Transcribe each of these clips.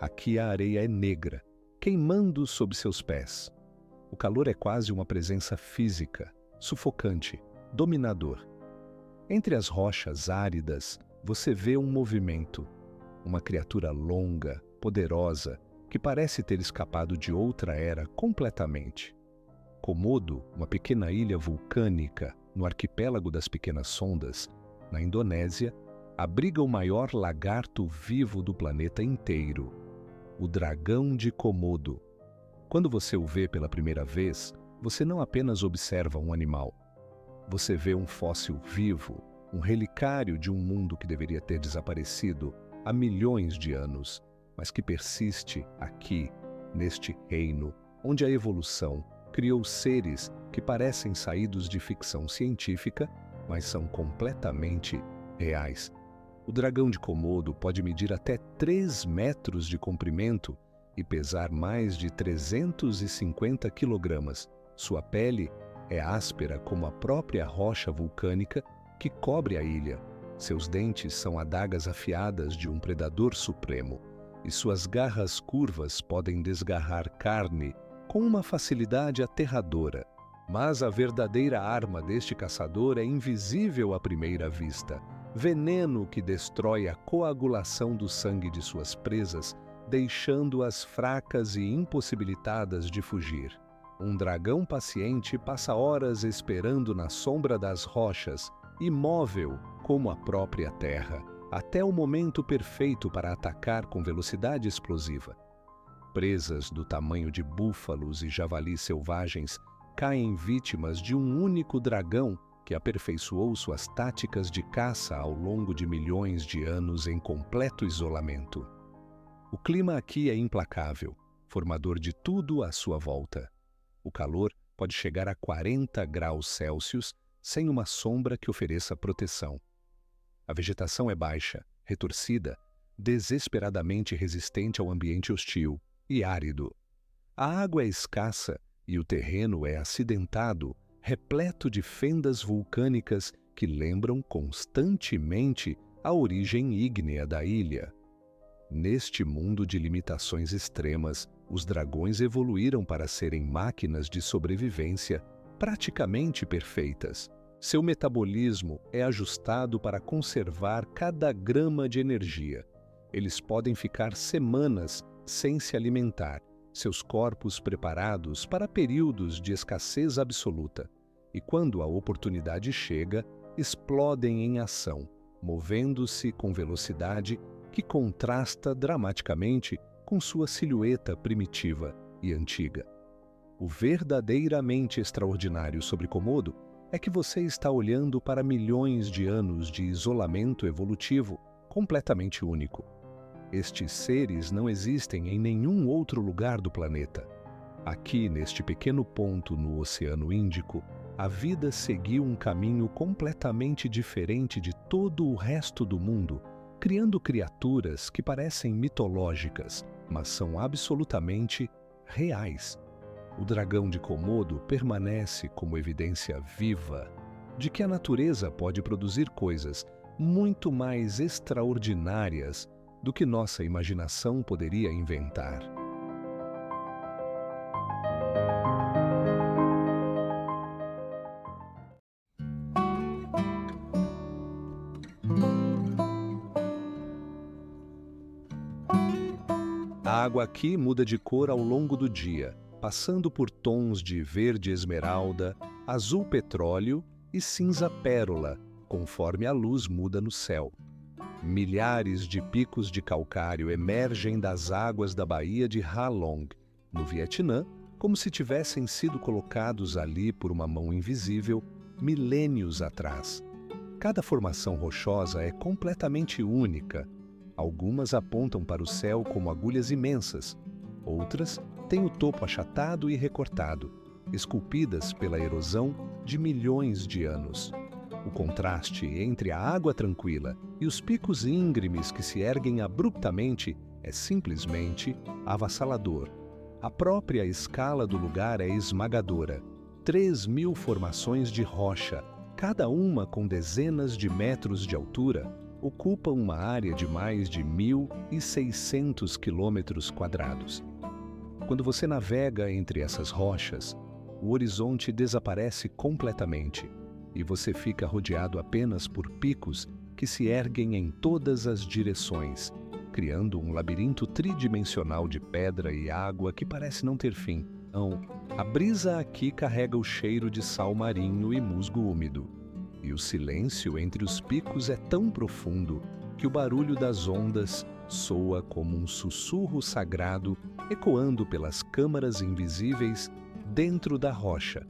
Aqui a areia é negra, queimando sob seus pés. O calor é quase uma presença física, sufocante, dominador. Entre as rochas áridas, você vê um movimento, uma criatura longa, poderosa, que parece ter escapado de outra era completamente. Komodo, uma pequena ilha vulcânica no arquipélago das Pequenas Sondas, na Indonésia, abriga o maior lagarto vivo do planeta inteiro, o dragão de Komodo. Quando você o vê pela primeira vez, você não apenas observa um animal. Você vê um fóssil vivo, um relicário de um mundo que deveria ter desaparecido há milhões de anos, mas que persiste aqui, neste reino, onde a evolução criou seres que parecem saídos de ficção científica, mas são completamente reais. O dragão de Komodo pode medir até 3 metros de comprimento e pesar mais de 350 quilogramas. Sua pele é áspera como a própria rocha vulcânica que cobre a ilha. Seus dentes são adagas afiadas de um predador supremo, e suas garras curvas podem desgarrar carne com uma facilidade aterradora. Mas a verdadeira arma deste caçador é invisível à primeira vista. Veneno que destrói a coagulação do sangue de suas presas, deixando-as fracas e impossibilitadas de fugir. Um dragão paciente passa horas esperando na sombra das rochas, imóvel como a própria terra, até o momento perfeito para atacar com velocidade explosiva. Presas do tamanho de búfalos e javalis selvagens caem vítimas de um único dragão que aperfeiçoou suas táticas de caça ao longo de milhões de anos em completo isolamento. O clima aqui é implacável, formador de tudo à sua volta. O calor pode chegar a 40 graus Celsius sem uma sombra que ofereça proteção. A vegetação é baixa, retorcida, desesperadamente resistente ao ambiente hostil e árido. A água é escassa e o terreno é acidentado, repleto de fendas vulcânicas que lembram constantemente a origem ígnea da ilha. Neste mundo de limitações extremas, os dragões evoluíram para serem máquinas de sobrevivência praticamente perfeitas. Seu metabolismo é ajustado para conservar cada grama de energia. Eles podem ficar semanas sem se alimentar, seus corpos preparados para períodos de escassez absoluta. E quando a oportunidade chega, explodem em ação, movendo-se com velocidade que contrasta dramaticamente com sua silhueta primitiva e antiga. O verdadeiramente extraordinário sobre Komodo é que você está olhando para milhões de anos de isolamento evolutivo completamente único. Estes seres não existem em nenhum outro lugar do planeta. Aqui, neste pequeno ponto no Oceano Índico, a vida seguiu um caminho completamente diferente de todo o resto do mundo, criando criaturas que parecem mitológicas, mas são absolutamente reais. O dragão de Komodo permanece como evidência viva de que a natureza pode produzir coisas muito mais extraordinárias do que nossa imaginação poderia inventar. A água aqui muda de cor ao longo do dia, passando por tons de verde esmeralda, azul petróleo e cinza pérola, conforme a luz muda no céu. Milhares de picos de calcário emergem das águas da Baía de Ha Long, no Vietnã, como se tivessem sido colocados ali por uma mão invisível milênios atrás. Cada formação rochosa é completamente única. Algumas apontam para o céu como agulhas imensas, outras têm o topo achatado e recortado, esculpidas pela erosão de milhões de anos. O contraste entre a água tranquila e os picos íngremes que se erguem abruptamente é simplesmente avassalador. A própria escala do lugar é esmagadora. 3.000 formações de rocha, cada uma com dezenas de metros de altura, ocupam uma área de mais de 1.600 quilômetros quadrados. Quando você navega entre essas rochas, o horizonte desaparece completamente e você fica rodeado apenas por picos que se erguem em todas as direções, criando um labirinto tridimensional de pedra e água que parece não ter fim. Então, a brisa aqui carrega o cheiro de sal marinho e musgo úmido, e o silêncio entre os picos é tão profundo que o barulho das ondas soa como um sussurro sagrado ecoando pelas câmaras invisíveis dentro da rocha.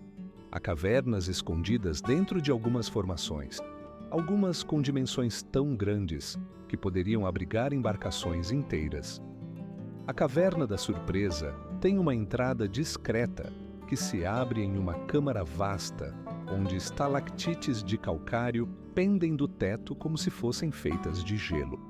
Há cavernas escondidas dentro de algumas formações, algumas com dimensões tão grandes que poderiam abrigar embarcações inteiras. A Caverna da Surpresa tem uma entrada discreta que se abre em uma câmara vasta, onde estalactites de calcário pendem do teto como se fossem feitas de gelo.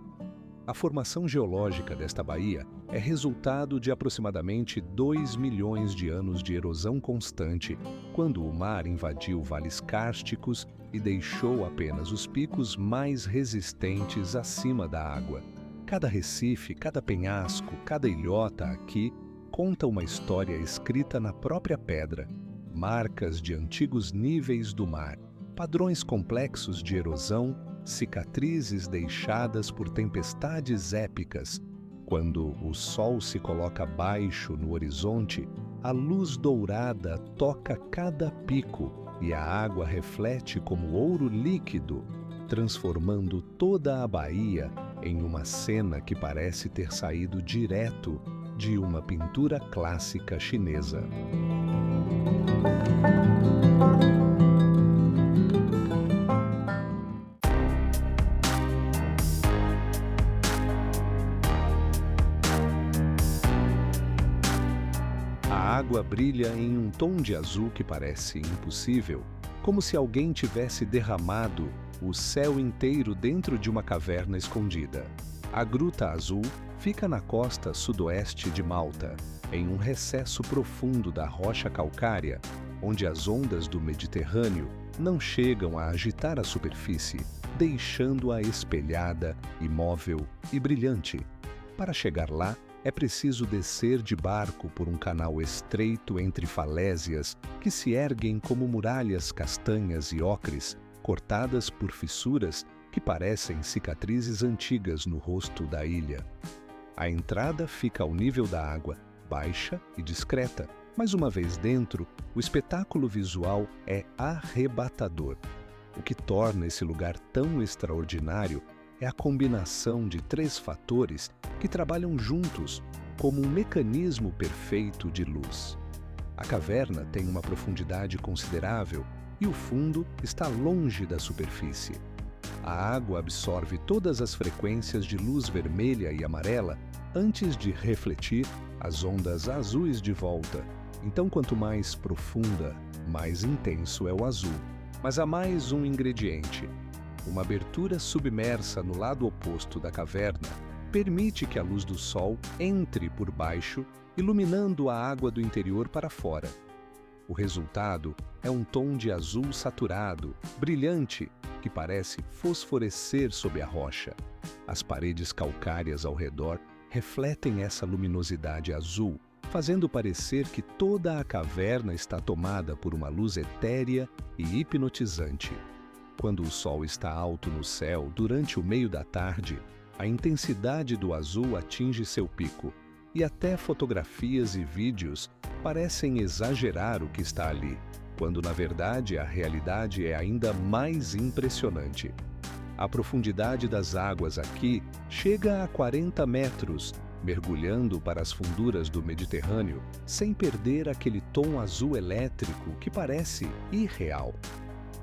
A formação geológica desta baía é resultado de aproximadamente 2 milhões de anos de erosão constante, quando o mar invadiu vales cársticos e deixou apenas os picos mais resistentes acima da água. Cada recife, cada penhasco, cada ilhota aqui conta uma história escrita na própria pedra, marcas de antigos níveis do mar, padrões complexos de erosão, cicatrizes deixadas por tempestades épicas. Quando o sol se coloca baixo no horizonte, a luz dourada toca cada pico e a água reflete como ouro líquido, transformando toda a baía em uma cena que parece ter saído direto de uma pintura clássica chinesa. A água brilha em um tom de azul que parece impossível, como se alguém tivesse derramado o céu inteiro dentro de uma caverna escondida. A Gruta Azul fica na costa sudoeste de Malta, em um recesso profundo da rocha calcária, onde as ondas do Mediterrâneo não chegam a agitar a superfície, deixando-a espelhada, imóvel e brilhante. Para chegar lá, é preciso descer de barco por um canal estreito entre falésias que se erguem como muralhas castanhas e ocres, cortadas por fissuras que parecem cicatrizes antigas no rosto da ilha. A entrada fica ao nível da água, baixa e discreta, mas uma vez dentro, o espetáculo visual é arrebatador. O que torna esse lugar tão extraordinário é a combinação de 3 fatores que trabalham juntos como um mecanismo perfeito de luz. A caverna tem uma profundidade considerável e o fundo está longe da superfície. A água absorve todas as frequências de luz vermelha e amarela antes de refletir as ondas azuis de volta. Então, quanto mais profunda, mais intenso é o azul. Mas há mais um ingrediente. Uma abertura submersa no lado oposto da caverna permite que a luz do sol entre por baixo, iluminando a água do interior para fora. O resultado é um tom de azul saturado, brilhante, que parece fosforescer sob a rocha. As paredes calcárias ao redor refletem essa luminosidade azul, fazendo parecer que toda a caverna está tomada por uma luz etérea e hipnotizante. Quando o sol está alto no céu durante o meio da tarde, a intensidade do azul atinge seu pico, e até fotografias e vídeos parecem exagerar o que está ali, quando na verdade a realidade é ainda mais impressionante. A profundidade das águas aqui chega a 40 metros, mergulhando para as funduras do Mediterrâneo, sem perder aquele tom azul elétrico que parece irreal.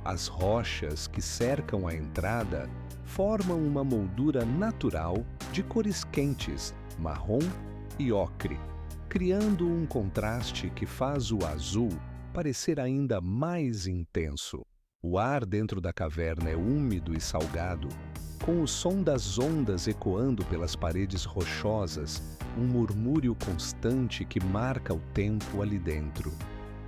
As rochas que cercam a entrada formam uma moldura natural de cores quentes, marrom e ocre, criando um contraste que faz o azul parecer ainda mais intenso. O ar dentro da caverna é úmido e salgado, com o som das ondas ecoando pelas paredes rochosas, um murmúrio constante que marca o tempo ali dentro.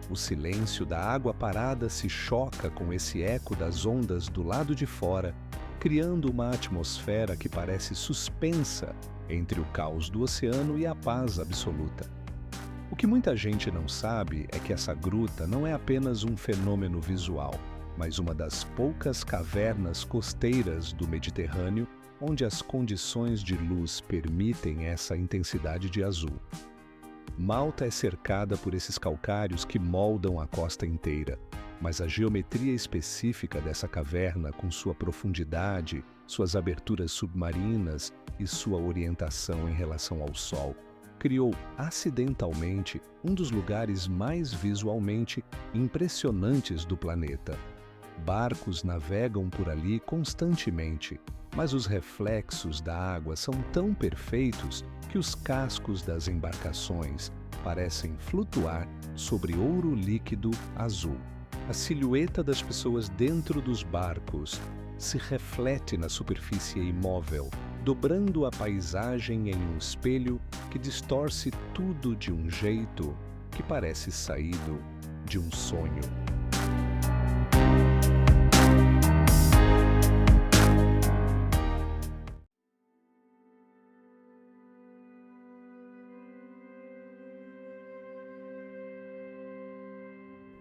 O silêncio da água parada se choca com esse eco das ondas do lado de fora, criando uma atmosfera que parece suspensa entre o caos do oceano e a paz absoluta. O que muita gente não sabe é que essa gruta não é apenas um fenômeno visual, mas uma das poucas cavernas costeiras do Mediterrâneo onde as condições de luz permitem essa intensidade de azul. Malta é cercada por esses calcários que moldam a costa inteira, mas a geometria específica dessa caverna, com sua profundidade, suas aberturas submarinas e sua orientação em relação ao Sol, criou acidentalmente um dos lugares mais visualmente impressionantes do planeta. Barcos navegam por ali constantemente, mas os reflexos da água são tão perfeitos que os cascos das embarcações parecem flutuar sobre ouro líquido azul. A silhueta das pessoas dentro dos barcos se reflete na superfície imóvel, dobrando a paisagem em um espelho que distorce tudo de um jeito que parece saído de um sonho.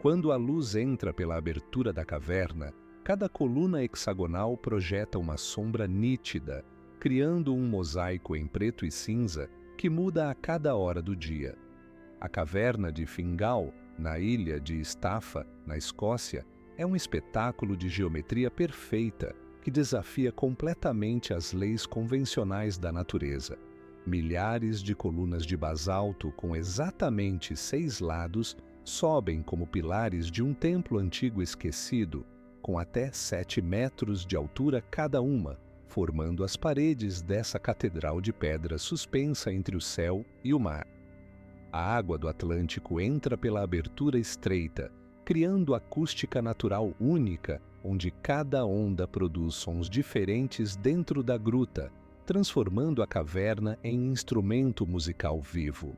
Quando a luz entra pela abertura da caverna, cada coluna hexagonal projeta uma sombra nítida, criando um mosaico em preto e cinza que muda a cada hora do dia. A caverna de Fingal, na ilha de Staffa, na Escócia, é um espetáculo de geometria perfeita que desafia completamente as leis convencionais da natureza. Milhares de colunas de basalto com exatamente 6 lados sobem como pilares de um templo antigo esquecido, com até 7 metros de altura cada uma, formando as paredes dessa catedral de pedra suspensa entre o céu e o mar. A água do Atlântico entra pela abertura estreita, criando acústica natural única, onde cada onda produz sons diferentes dentro da gruta, transformando a caverna em instrumento musical vivo.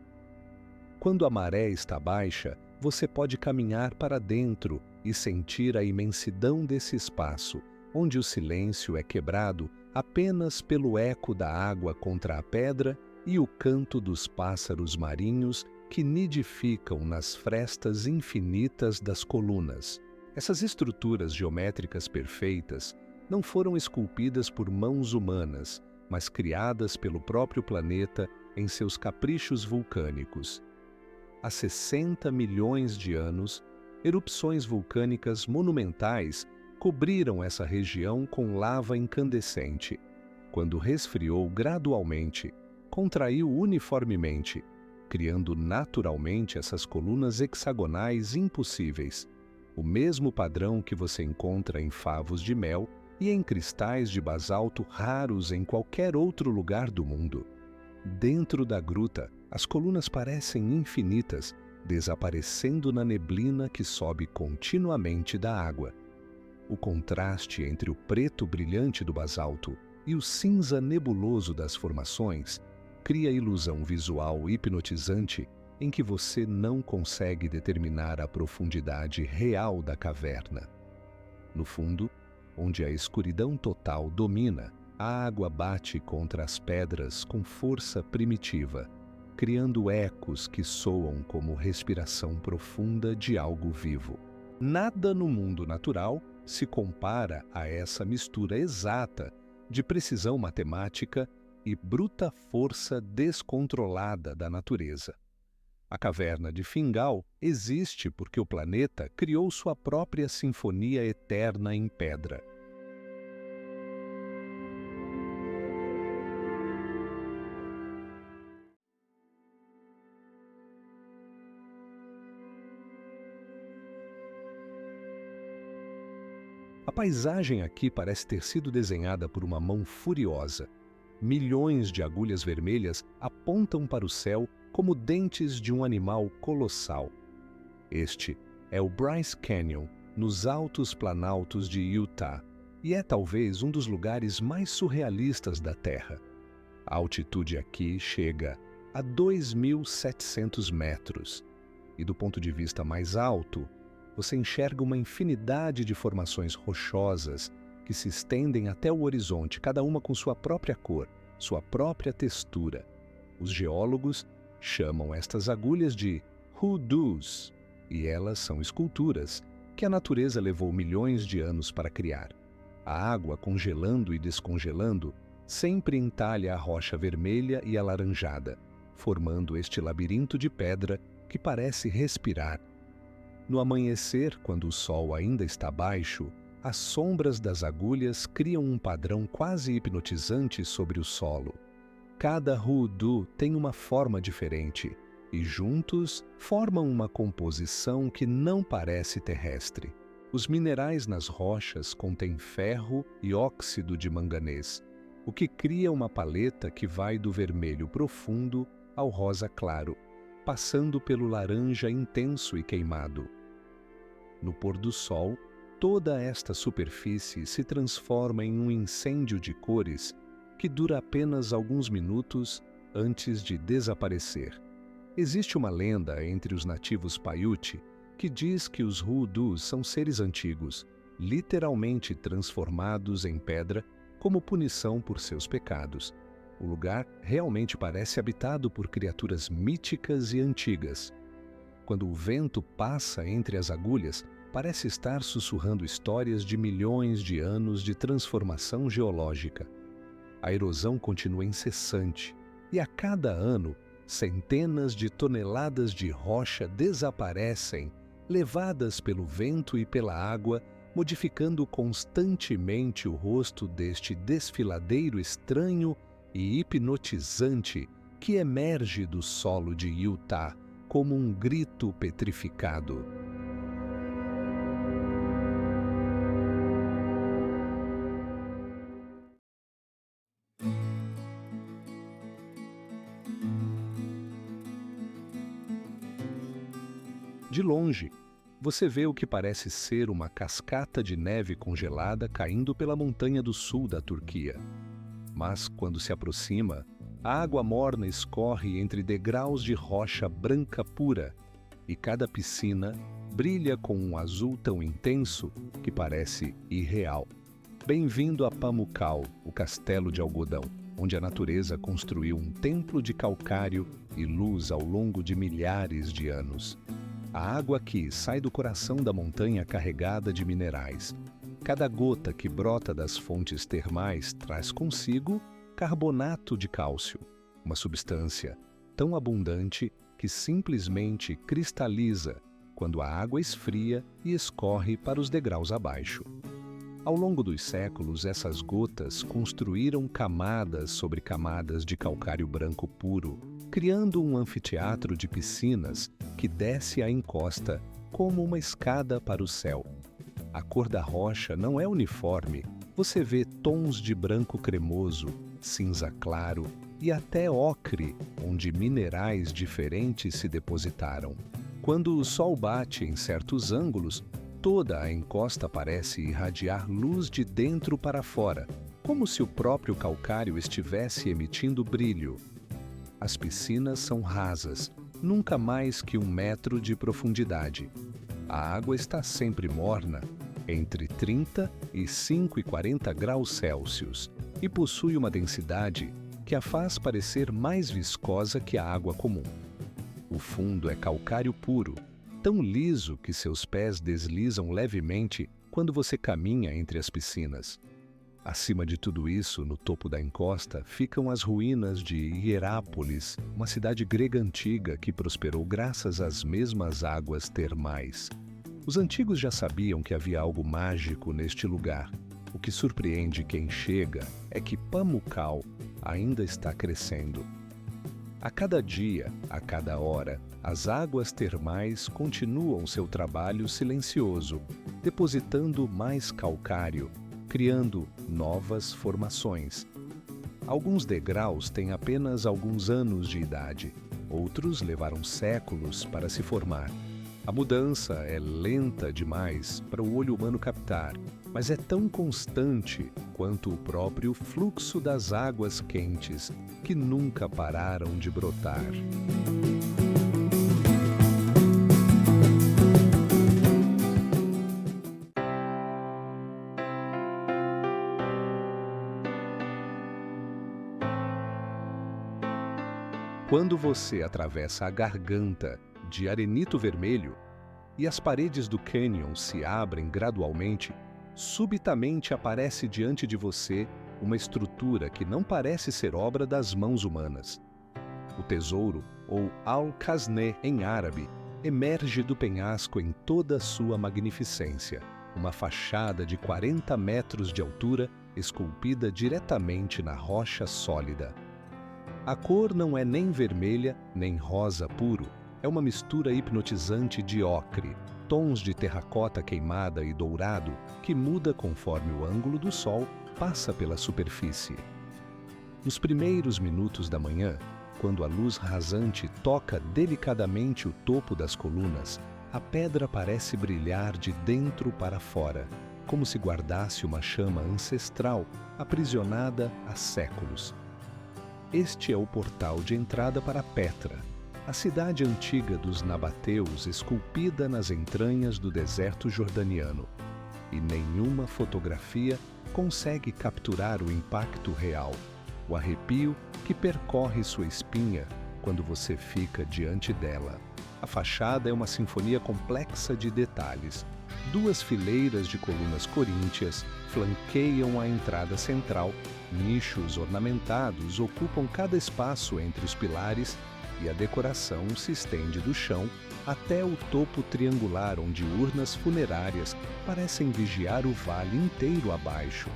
Quando a maré está baixa, você pode caminhar para dentro e sentir a imensidão desse espaço, onde o silêncio é quebrado apenas pelo eco da água contra a pedra e o canto dos pássaros marinhos que nidificam nas frestas infinitas das colunas. Essas estruturas geométricas perfeitas não foram esculpidas por mãos humanas, mas criadas pelo próprio planeta em seus caprichos vulcânicos. Há 60 milhões de anos, erupções vulcânicas monumentais cobriram essa região com lava incandescente. Quando resfriou gradualmente, contraiu uniformemente, criando naturalmente essas colunas hexagonais impossíveis, o mesmo padrão que você encontra em favos de mel e em cristais de basalto raros em qualquer outro lugar do mundo. Dentro da gruta, as colunas parecem infinitas, desaparecendo na neblina que sobe continuamente da água. O contraste entre o preto brilhante do basalto e o cinza nebuloso das formações cria ilusão visual hipnotizante em que você não consegue determinar a profundidade real da caverna. No fundo, onde a escuridão total domina, a água bate contra as pedras com força primitiva, criando ecos que soam como respiração profunda de algo vivo. Nada no mundo natural se compara a essa mistura exata de precisão matemática e bruta força descontrolada da natureza. A caverna de Fingal existe porque o planeta criou sua própria sinfonia eterna em pedra. A paisagem aqui parece ter sido desenhada por uma mão furiosa. Milhões de agulhas vermelhas apontam para o céu como dentes de um animal colossal. Este é o Bryce Canyon, nos altos planaltos de Utah, e é talvez um dos lugares mais surrealistas da Terra. A altitude aqui chega a 2.700 metros, e do ponto de vista mais alto, você enxerga uma infinidade de formações rochosas que se estendem até o horizonte, cada uma com sua própria cor, sua própria textura. Os geólogos chamam estas agulhas de hoodoos, e elas são esculturas que a natureza levou milhões de anos para criar. A água, congelando e descongelando, sempre entalha a rocha vermelha e alaranjada, formando este labirinto de pedra que parece respirar. No amanhecer, quando o sol ainda está baixo, as sombras das agulhas criam um padrão quase hipnotizante sobre o solo. Cada hoodoo tem uma forma diferente e juntos formam uma composição que não parece terrestre. Os minerais nas rochas contêm ferro e óxido de manganês, o que cria uma paleta que vai do vermelho profundo ao rosa claro, passando pelo laranja intenso e queimado. No pôr do sol, toda esta superfície se transforma em um incêndio de cores que dura apenas alguns minutos antes de desaparecer. Existe uma lenda entre os nativos Paiute que diz que os hoodoos são seres antigos, literalmente transformados em pedra como punição por seus pecados. O lugar realmente parece habitado por criaturas míticas e antigas. Quando o vento passa entre as agulhas, parece estar sussurrando histórias de milhões de anos de transformação geológica. A erosão continua incessante e a cada ano, centenas de toneladas de rocha desaparecem, levadas pelo vento e pela água, modificando constantemente o rosto deste desfiladeiro estranho e hipnotizante que emerge do solo de Utah como um grito petrificado. De longe, você vê o que parece ser uma cascata de neve congelada caindo pela montanha do sul da Turquia. Mas, quando se aproxima, a água morna escorre entre degraus de rocha branca pura, e cada piscina brilha com um azul tão intenso que parece irreal. Bem-vindo a Pamukkale, o castelo de algodão, onde a natureza construiu um templo de calcário e luz ao longo de milhares de anos. A água aqui sai do coração da montanha carregada de minerais. Cada gota que brota das fontes termais traz consigo carbonato de cálcio, uma substância tão abundante que simplesmente cristaliza quando a água esfria e escorre para os degraus abaixo. Ao longo dos séculos, essas gotas construíram camadas sobre camadas de calcário branco puro, criando um anfiteatro de piscinas que desce a encosta como uma escada para o céu. A cor da rocha não é uniforme, você vê tons de branco cremoso, cinza claro e até ocre, onde minerais diferentes se depositaram. Quando o sol bate em certos ângulos, toda a encosta parece irradiar luz de dentro para fora, como se o próprio calcário estivesse emitindo brilho. As piscinas são rasas, nunca mais que 1 metro de profundidade. A água está sempre morna, entre 30 e 40 graus Celsius, e possui uma densidade que a faz parecer mais viscosa que a água comum. O fundo é calcário puro, tão liso que seus pés deslizam levemente quando você caminha entre as piscinas. Acima de tudo isso, no topo da encosta, ficam as ruínas de Hierápolis, uma cidade grega antiga que prosperou graças às mesmas águas termais. Os antigos já sabiam que havia algo mágico neste lugar. O que surpreende quem chega é que Pamukkale ainda está crescendo. A cada dia, a cada hora, as águas termais continuam seu trabalho silencioso, depositando mais calcário, criando novas formações. Alguns degraus têm apenas alguns anos de idade, outros levaram séculos para se formar. A mudança é lenta demais para o olho humano captar, mas é tão constante quanto o próprio fluxo das águas quentes, que nunca pararam de brotar. Quando você atravessa a garganta de arenito vermelho e as paredes do cânion se abrem gradualmente, subitamente aparece diante de você uma estrutura que não parece ser obra das mãos humanas. O tesouro, ou Al-Khazne em árabe, emerge do penhasco em toda a sua magnificência, uma fachada de 40 metros de altura esculpida diretamente na rocha sólida. A cor não é nem vermelha nem rosa puro, é uma mistura hipnotizante de ocre, tons de terracota queimada e dourado que muda conforme o ângulo do sol passa pela superfície. Nos primeiros minutos da manhã, quando a luz rasante toca delicadamente o topo das colunas, a pedra parece brilhar de dentro para fora, como se guardasse uma chama ancestral aprisionada há séculos. Este é o portal de entrada para Petra, a cidade antiga dos nabateus esculpida nas entranhas do deserto jordaniano. E nenhuma fotografia consegue capturar o impacto real, o arrepio que percorre sua espinha quando você fica diante dela. A fachada é uma sinfonia complexa de detalhes. 2 fileiras de colunas coríntias flanqueiam a entrada central, nichos ornamentados ocupam cada espaço entre os pilares e a decoração se estende do chão até o topo triangular onde urnas funerárias parecem vigiar o vale inteiro abaixo.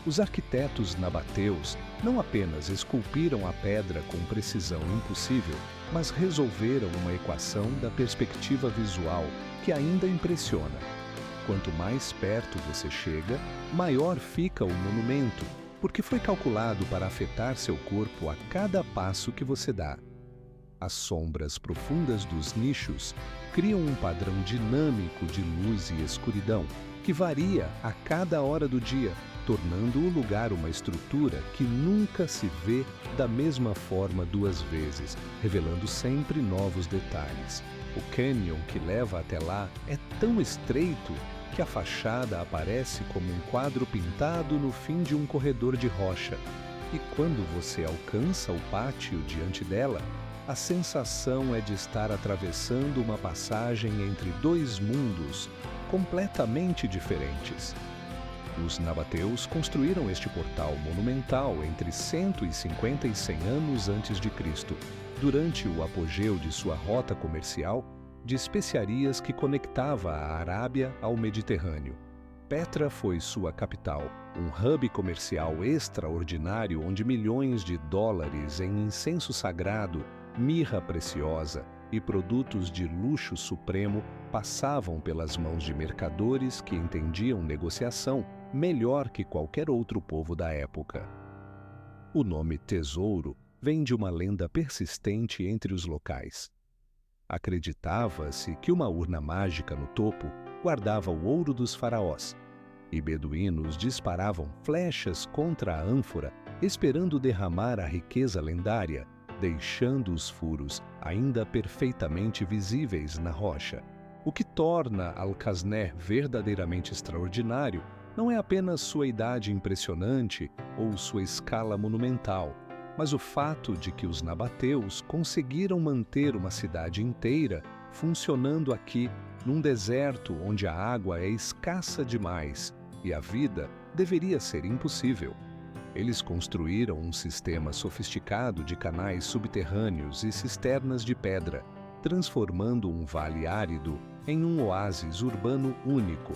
Os arquitetos nabateus não apenas esculpiram a pedra com precisão impossível, mas resolveram uma equação da perspectiva visual que ainda impressiona. Quanto mais perto você chega, maior fica o monumento, porque foi calculado para afetar seu corpo a cada passo que você dá. As sombras profundas dos nichos criam um padrão dinâmico de luz e escuridão, que varia a cada hora do dia, tornando o lugar uma estrutura que nunca se vê da mesma forma 2 vezes, revelando sempre novos detalhes. O cânion que leva até lá é tão estreito que a fachada aparece como um quadro pintado no fim de um corredor de rocha. E quando você alcança o pátio diante dela, a sensação é de estar atravessando uma passagem entre 2 mundos completamente diferentes. Os nabateus construíram este portal monumental entre 150 e 100 anos antes de Cristo, durante o apogeu de sua rota comercial de especiarias que conectava a Arábia ao Mediterrâneo. Petra foi sua capital, um hub comercial extraordinário onde milhões de dólares em incenso sagrado, mirra preciosa e produtos de luxo supremo passavam pelas mãos de mercadores que entendiam negociação melhor que qualquer outro povo da época. O nome tesouro vem de uma lenda persistente entre os locais. Acreditava-se que uma urna mágica no topo guardava o ouro dos faraós, e beduínos disparavam flechas contra a ânfora, esperando derramar a riqueza lendária, deixando os furos ainda perfeitamente visíveis na rocha. O que torna Al-Khazne verdadeiramente extraordinário não é apenas sua idade impressionante ou sua escala monumental, mas o fato de que os nabateus conseguiram manter uma cidade inteira funcionando aqui, num deserto onde a água é escassa demais e a vida deveria ser impossível. Eles construíram um sistema sofisticado de canais subterrâneos e cisternas de pedra, transformando um vale árido em um oásis urbano único.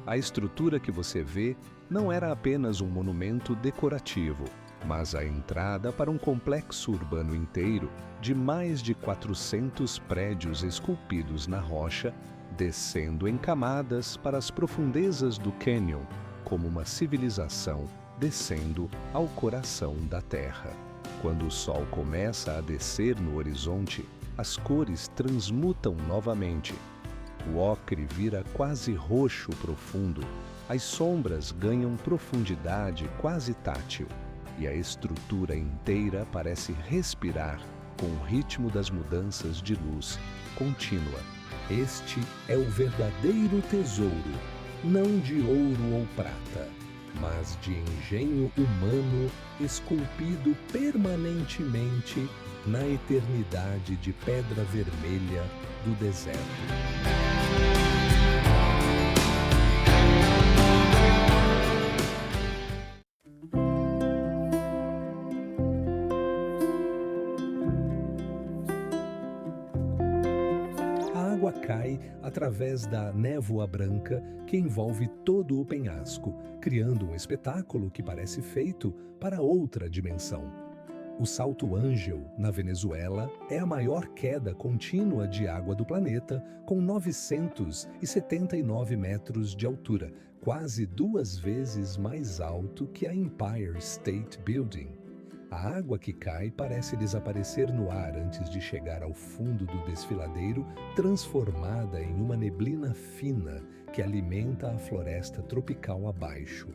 A estrutura que você vê não era apenas um monumento decorativo, mas a entrada para um complexo urbano inteiro de mais de 400 prédios esculpidos na rocha, descendo em camadas para as profundezas do cânion, como uma civilização descendo ao coração da terra. Quando o sol começa a descer no horizonte, as cores transmutam novamente. O ocre vira quase roxo profundo, as sombras ganham profundidade quase tátil, e a estrutura inteira parece respirar com o ritmo das mudanças de luz contínua. Este é o verdadeiro tesouro, não de ouro ou prata, mas mas de engenho humano esculpido permanentemente na eternidade de pedra vermelha do deserto. A água cai através da névoa branca que envolve todo o penhasco, criando um espetáculo que parece feito para outra dimensão. O Salto Ángel, na Venezuela, é a maior queda contínua de água do planeta, com 979 metros de altura, quase 2 vezes mais alto que a Empire State Building. A água que cai parece desaparecer no ar antes de chegar ao fundo do desfiladeiro, transformada em uma neblina fina que alimenta a floresta tropical abaixo.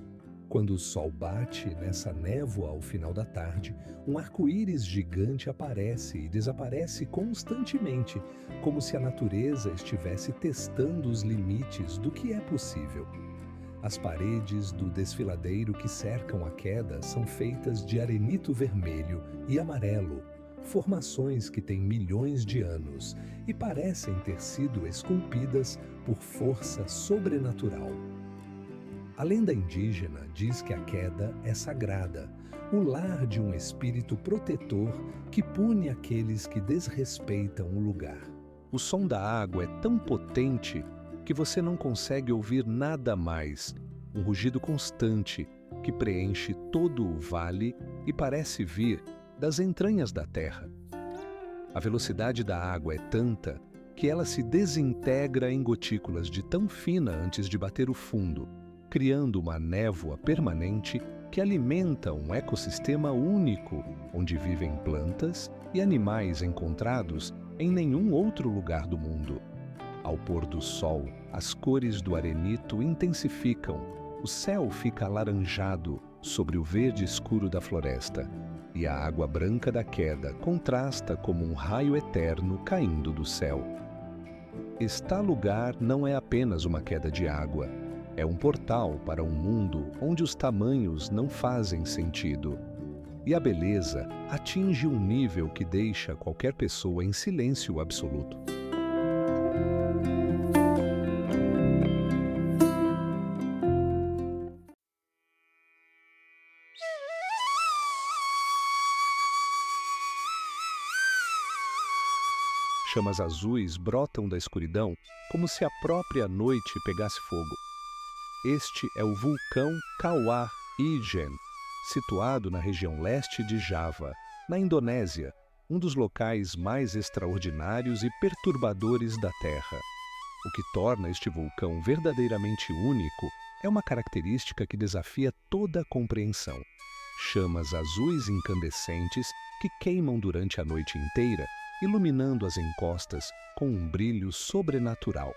Quando o sol bate nessa névoa ao final da tarde, um arco-íris gigante aparece e desaparece constantemente, como se a natureza estivesse testando os limites do que é possível. As paredes do desfiladeiro que cercam a queda são feitas de arenito vermelho e amarelo, formações que têm milhões de anos e parecem ter sido esculpidas por força sobrenatural. A lenda indígena diz que a queda é sagrada, o lar de um espírito protetor que pune aqueles que desrespeitam o lugar. O som da água é tão potente que você não consegue ouvir nada mais, um rugido constante que preenche todo o vale e parece vir das entranhas da terra. A velocidade da água é tanta que ela se desintegra em gotículas de tão fina antes de bater o fundo, criando uma névoa permanente que alimenta um ecossistema único, onde vivem plantas e animais encontrados em nenhum outro lugar do mundo. Ao pôr do sol, as cores do arenito intensificam, o céu fica alaranjado sobre o verde escuro da floresta, e a água branca da queda contrasta como um raio eterno caindo do céu. Este lugar não é apenas uma queda de água, é um portal para um mundo onde os tamanhos não fazem sentido. E a beleza atinge um nível que deixa qualquer pessoa em silêncio absoluto. Chamas azuis brotam da escuridão como se a própria noite pegasse fogo. Este é o vulcão Kawah Ijen, situado na região leste de Java, na Indonésia, um dos locais mais extraordinários e perturbadores da Terra. O que torna este vulcão verdadeiramente único é uma característica que desafia toda a compreensão. Chamas azuis incandescentes que queimam durante a noite inteira, iluminando as encostas com um brilho sobrenatural.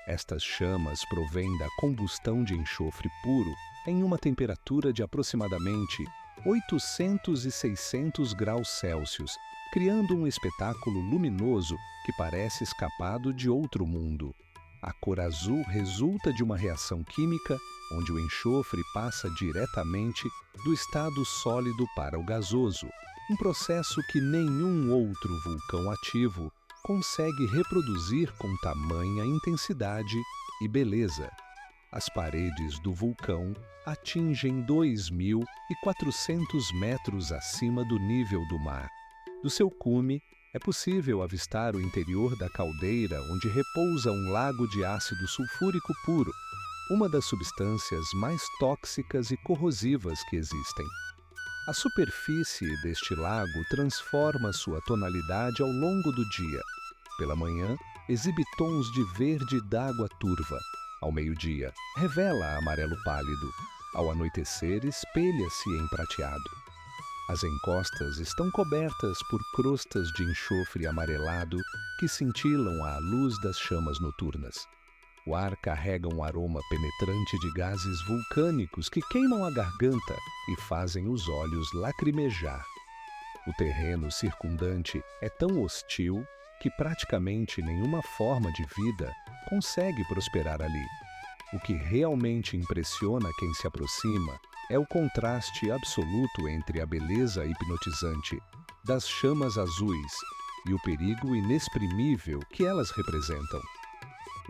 Estas chamas provêm da combustão de enxofre puro em uma temperatura de aproximadamente 800 e 600 graus Celsius, criando um espetáculo luminoso que parece escapado de outro mundo. A cor azul resulta de uma reação química onde o enxofre passa diretamente do estado sólido para o gasoso, um processo que nenhum outro vulcão ativo consegue reproduzir com tamanha intensidade e beleza. As paredes do vulcão atingem 2.400 metros acima do nível do mar. Do seu cume, é possível avistar o interior da caldeira onde repousa um lago de ácido sulfúrico puro, uma das substâncias mais tóxicas e corrosivas que existem. A superfície deste lago transforma sua tonalidade ao longo do dia. Pela manhã, exibe tons de verde d'água turva. Ao meio-dia, revela amarelo pálido. Ao anoitecer, espelha-se em prateado. As encostas estão cobertas por crostas de enxofre amarelado que cintilam à luz das chamas noturnas. O ar carrega um aroma penetrante de gases vulcânicos que queimam a garganta e fazem os olhos lacrimejar. O terreno circundante é tão hostil que praticamente nenhuma forma de vida consegue prosperar ali. O que realmente impressiona quem se aproxima é o contraste absoluto entre a beleza hipnotizante das chamas azuis e o perigo inexprimível que elas representam.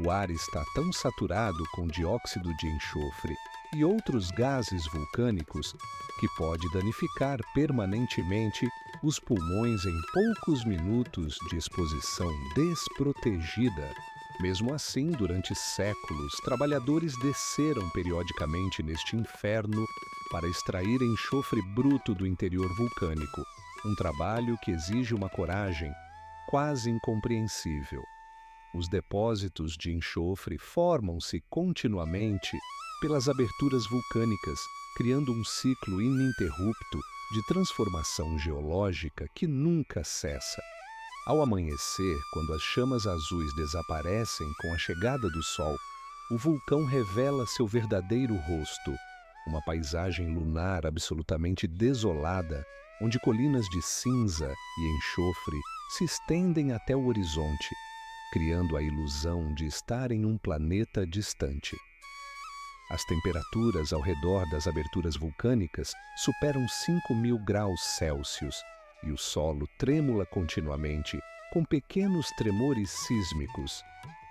O ar está tão saturado com dióxido de enxofre e outros gases vulcânicos que pode danificar permanentemente os pulmões em poucos minutos de exposição desprotegida. Mesmo assim, durante séculos, trabalhadores desceram periodicamente neste inferno para extrair enxofre bruto do interior vulcânico, um trabalho que exige uma coragem quase incompreensível. Os depósitos de enxofre formam-se continuamente pelas aberturas vulcânicas, criando um ciclo ininterrupto de transformação geológica que nunca cessa. Ao amanhecer, quando as chamas azuis desaparecem com a chegada do sol, o vulcão revela seu verdadeiro rosto, uma paisagem lunar absolutamente desolada, onde colinas de cinza e enxofre se estendem até o horizonte, criando a ilusão de estar em um planeta distante. As temperaturas ao redor das aberturas vulcânicas superam 5.000 graus Celsius e o solo trêmula continuamente, com pequenos tremores sísmicos.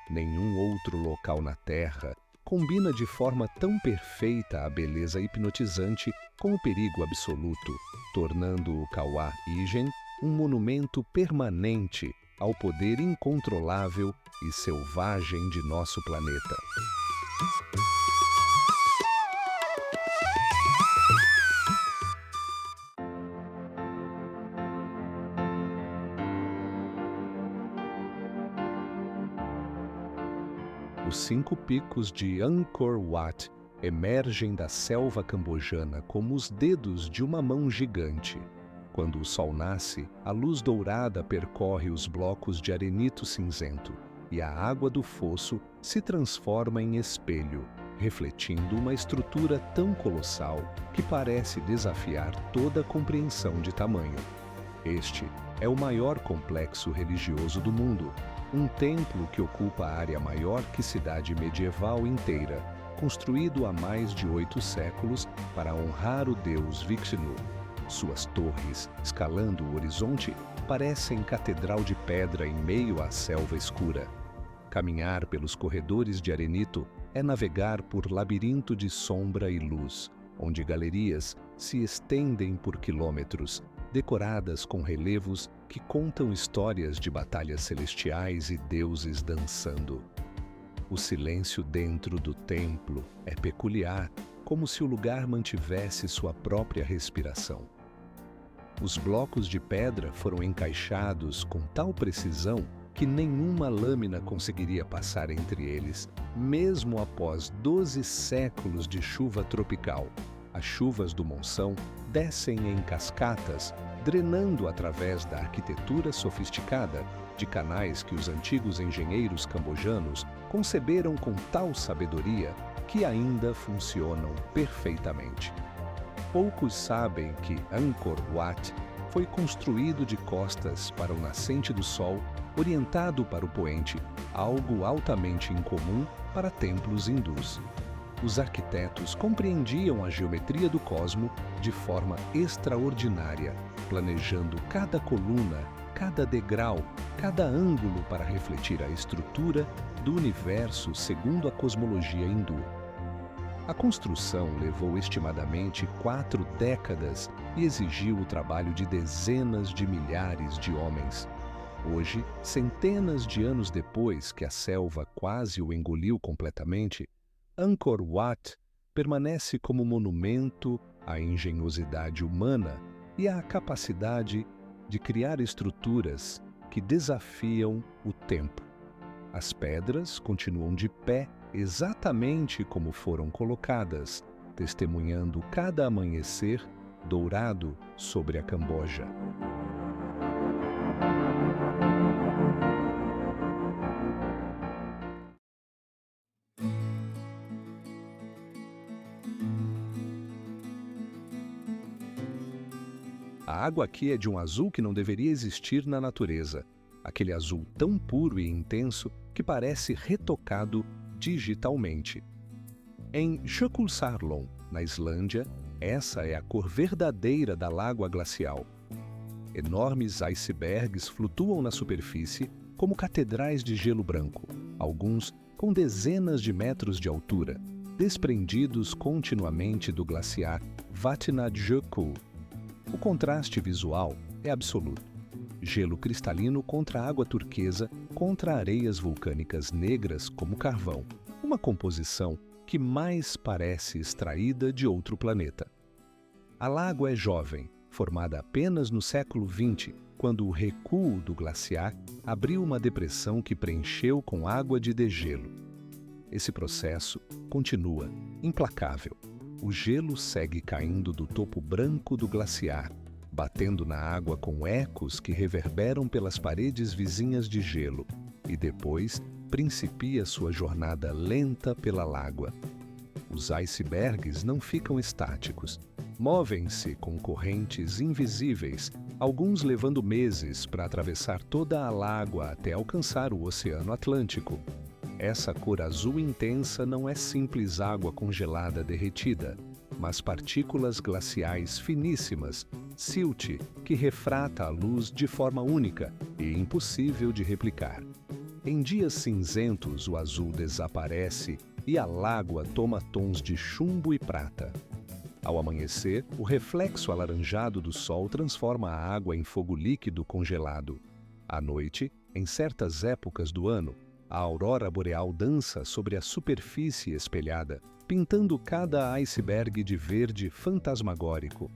Nenhum outro local na Terra combina de forma tão perfeita a beleza hipnotizante com o perigo absoluto, tornando o Kawah Ijen um monumento permanente ao poder incontrolável e selvagem de nosso planeta. Os 5 picos de Angkor Wat emergem da selva cambojana como os dedos de uma mão gigante. Quando o sol nasce, a luz dourada percorre os blocos de arenito cinzento e a água do fosso se transforma em espelho, refletindo uma estrutura tão colossal que parece desafiar toda a compreensão de tamanho. Este é o maior complexo religioso do mundo, um templo que ocupa a área maior que cidade medieval inteira, construído há mais de 8 séculos para honrar o deus Vishnu. Suas torres, escalando o horizonte, parecem catedral de pedra em meio à selva escura. Caminhar pelos corredores de arenito é navegar por labirinto de sombra e luz, onde galerias se estendem por quilômetros, decoradas com relevos que contam histórias de batalhas celestiais e deuses dançando. O silêncio dentro do templo é peculiar, como se o lugar mantivesse sua própria respiração. Os blocos de pedra foram encaixados com tal precisão que nenhuma lâmina conseguiria passar entre eles, mesmo após 12 séculos de chuva tropical. As chuvas do monção descem em cascatas, drenando através da arquitetura sofisticada de canais que os antigos engenheiros cambojanos conceberam com tal sabedoria que ainda funcionam perfeitamente. Poucos sabem que Angkor Wat foi construído de costas para o nascente do sol, orientado para o poente, algo altamente incomum para templos hindus. Os arquitetos compreendiam a geometria do cosmo de forma extraordinária, planejando cada coluna, cada degrau, cada ângulo para refletir a estrutura do universo segundo a cosmologia hindu. A construção levou estimadamente 4 décadas e exigiu o trabalho de dezenas de milhares de homens. Hoje, centenas de anos depois que a selva quase o engoliu completamente, Angkor Wat permanece como monumento à engenhosidade humana e à capacidade de criar estruturas que desafiam o tempo. As pedras continuam de pé exatamente como foram colocadas, testemunhando cada amanhecer dourado sobre a Camboja. A água aqui é de um azul que não deveria existir na natureza, aquele azul tão puro e intenso que parece retocado digitalmente. Em Jökulsárlón, na Islândia, essa é a cor verdadeira da lágua glacial. Enormes icebergs flutuam na superfície como catedrais de gelo branco, alguns com dezenas de metros de altura, desprendidos continuamente do glaciar Vatnajökull. O contraste visual é absoluto. Gelo cristalino contra água turquesa contra areias vulcânicas negras como carvão, uma composição que mais parece extraída de outro planeta. A lagoa é jovem, formada apenas no século XX, quando o recuo do glaciar abriu uma depressão que preencheu com água de degelo. Esse processo continua, implacável. O gelo segue caindo do topo branco do glaciar, batendo na água com ecos que reverberam pelas paredes vizinhas de gelo, e depois principia sua jornada lenta pela lágua. Os icebergs não ficam estáticos. Movem-se com correntes invisíveis, alguns levando meses para atravessar toda a lágua até alcançar o Oceano Atlântico. Essa cor azul intensa não é simples água congelada derretida, mas partículas glaciais finíssimas, silt, que refrata a luz de forma única e impossível de replicar. Em dias cinzentos, o azul desaparece e a lágua toma tons de chumbo e prata. Ao amanhecer, o reflexo alaranjado do sol transforma a água em fogo líquido congelado. À noite, em certas épocas do ano, a aurora boreal dança sobre a superfície espelhada, pintando cada iceberg de verde fantasmagórico.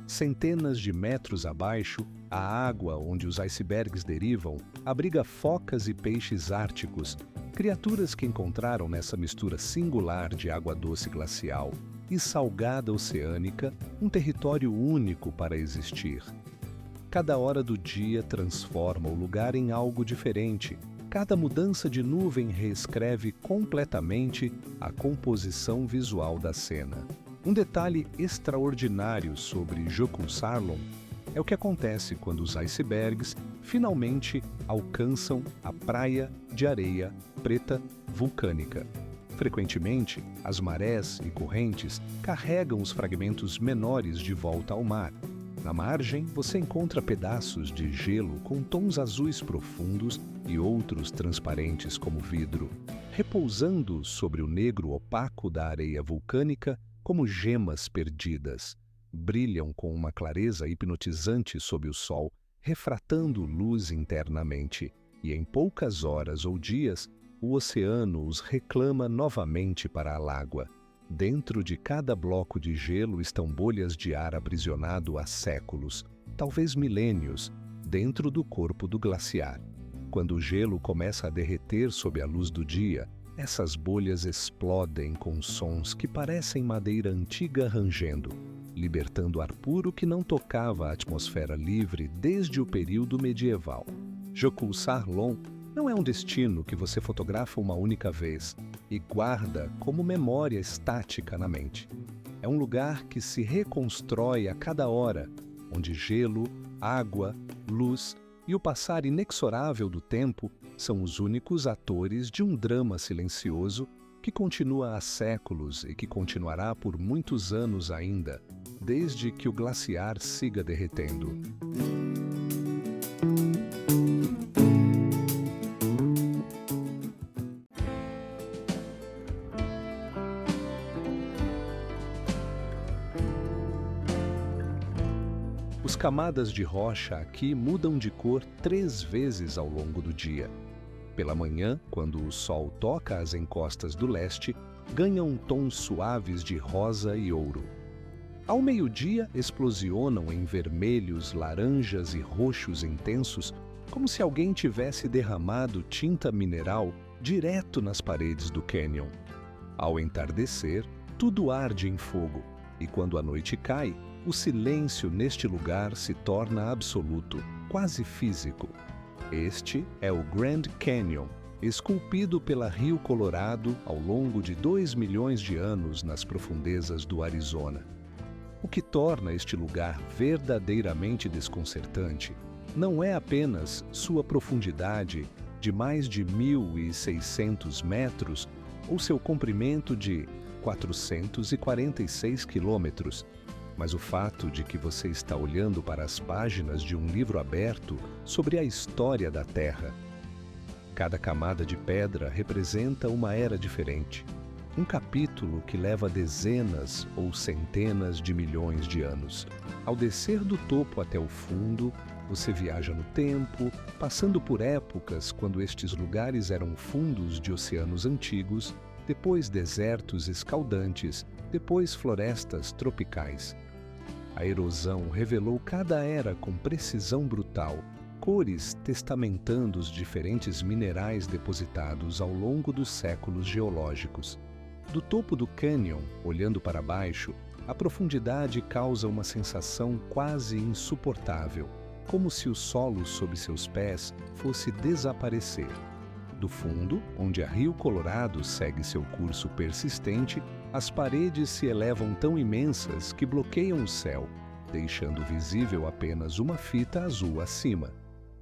Centenas de metros abaixo, a água onde os icebergs derivam abriga focas e peixes árticos, criaturas que encontraram nessa mistura singular de água doce glacial e salgada oceânica um território único para existir. Cada hora do dia transforma o lugar em algo diferente. Cada mudança de nuvem reescreve completamente a composição visual da cena. Um detalhe extraordinário sobre Jökulsárlón é o que acontece quando os icebergs finalmente alcançam a praia de areia preta vulcânica. Frequentemente, as marés e correntes carregam os fragmentos menores de volta ao mar. Na margem, você encontra pedaços de gelo com tons azuis profundos e outros transparentes como vidro, repousando sobre o negro opaco da areia vulcânica como gemas perdidas. Brilham com uma clareza hipnotizante sob o sol, refratando luz internamente, e em poucas horas ou dias, o oceano os reclama novamente para a lágua. Dentro de cada bloco de gelo estão bolhas de ar aprisionado há séculos, talvez milênios, dentro do corpo do glaciar. Quando o gelo começa a derreter sob a luz do dia, essas bolhas explodem com sons que parecem madeira antiga rangendo, libertando ar puro que não tocava a atmosfera livre desde o período medieval. Jökulsárlón não é um destino que você fotografa uma única vez e guarda como memória estática na mente. É um lugar que se reconstrói a cada hora, onde gelo, água, luz e o passar inexorável do tempo são os únicos atores de um drama silencioso que continua há séculos e que continuará por muitos anos ainda, desde que o glaciar siga derretendo. As camadas de rocha aqui mudam de cor 3 vezes ao longo do dia. Pela manhã, quando o sol toca as encostas do leste, ganham tons suaves de rosa e ouro. Ao meio-dia, explosionam em vermelhos, laranjas e roxos intensos, como se alguém tivesse derramado tinta mineral direto nas paredes do cânion. Ao entardecer, tudo arde em fogo, e quando a noite cai, o silêncio neste lugar se torna absoluto, quase físico. Este é o Grand Canyon, esculpido pela Rio Colorado ao longo de 2 milhões de anos nas profundezas do Arizona. O que torna este lugar verdadeiramente desconcertante não é apenas sua profundidade de mais de 1.600 metros ou seu comprimento de 446 quilômetros, mas o fato de que você está olhando para as páginas de um livro aberto sobre a história da Terra. Cada camada de pedra representa uma era diferente, um capítulo que leva dezenas ou centenas de milhões de anos. Ao descer do topo até o fundo, você viaja no tempo, passando por épocas quando estes lugares eram fundos de oceanos antigos, depois desertos escaldantes, depois florestas tropicais. A erosão revelou cada era com precisão brutal, cores testamentando os diferentes minerais depositados ao longo dos séculos geológicos. Do topo do cânion, olhando para baixo, a profundidade causa uma sensação quase insuportável, como se o solo sob seus pés fosse desaparecer. Do fundo, onde a Rio Colorado segue seu curso persistente, as paredes se elevam tão imensas que bloqueiam o céu, deixando visível apenas uma fita azul acima.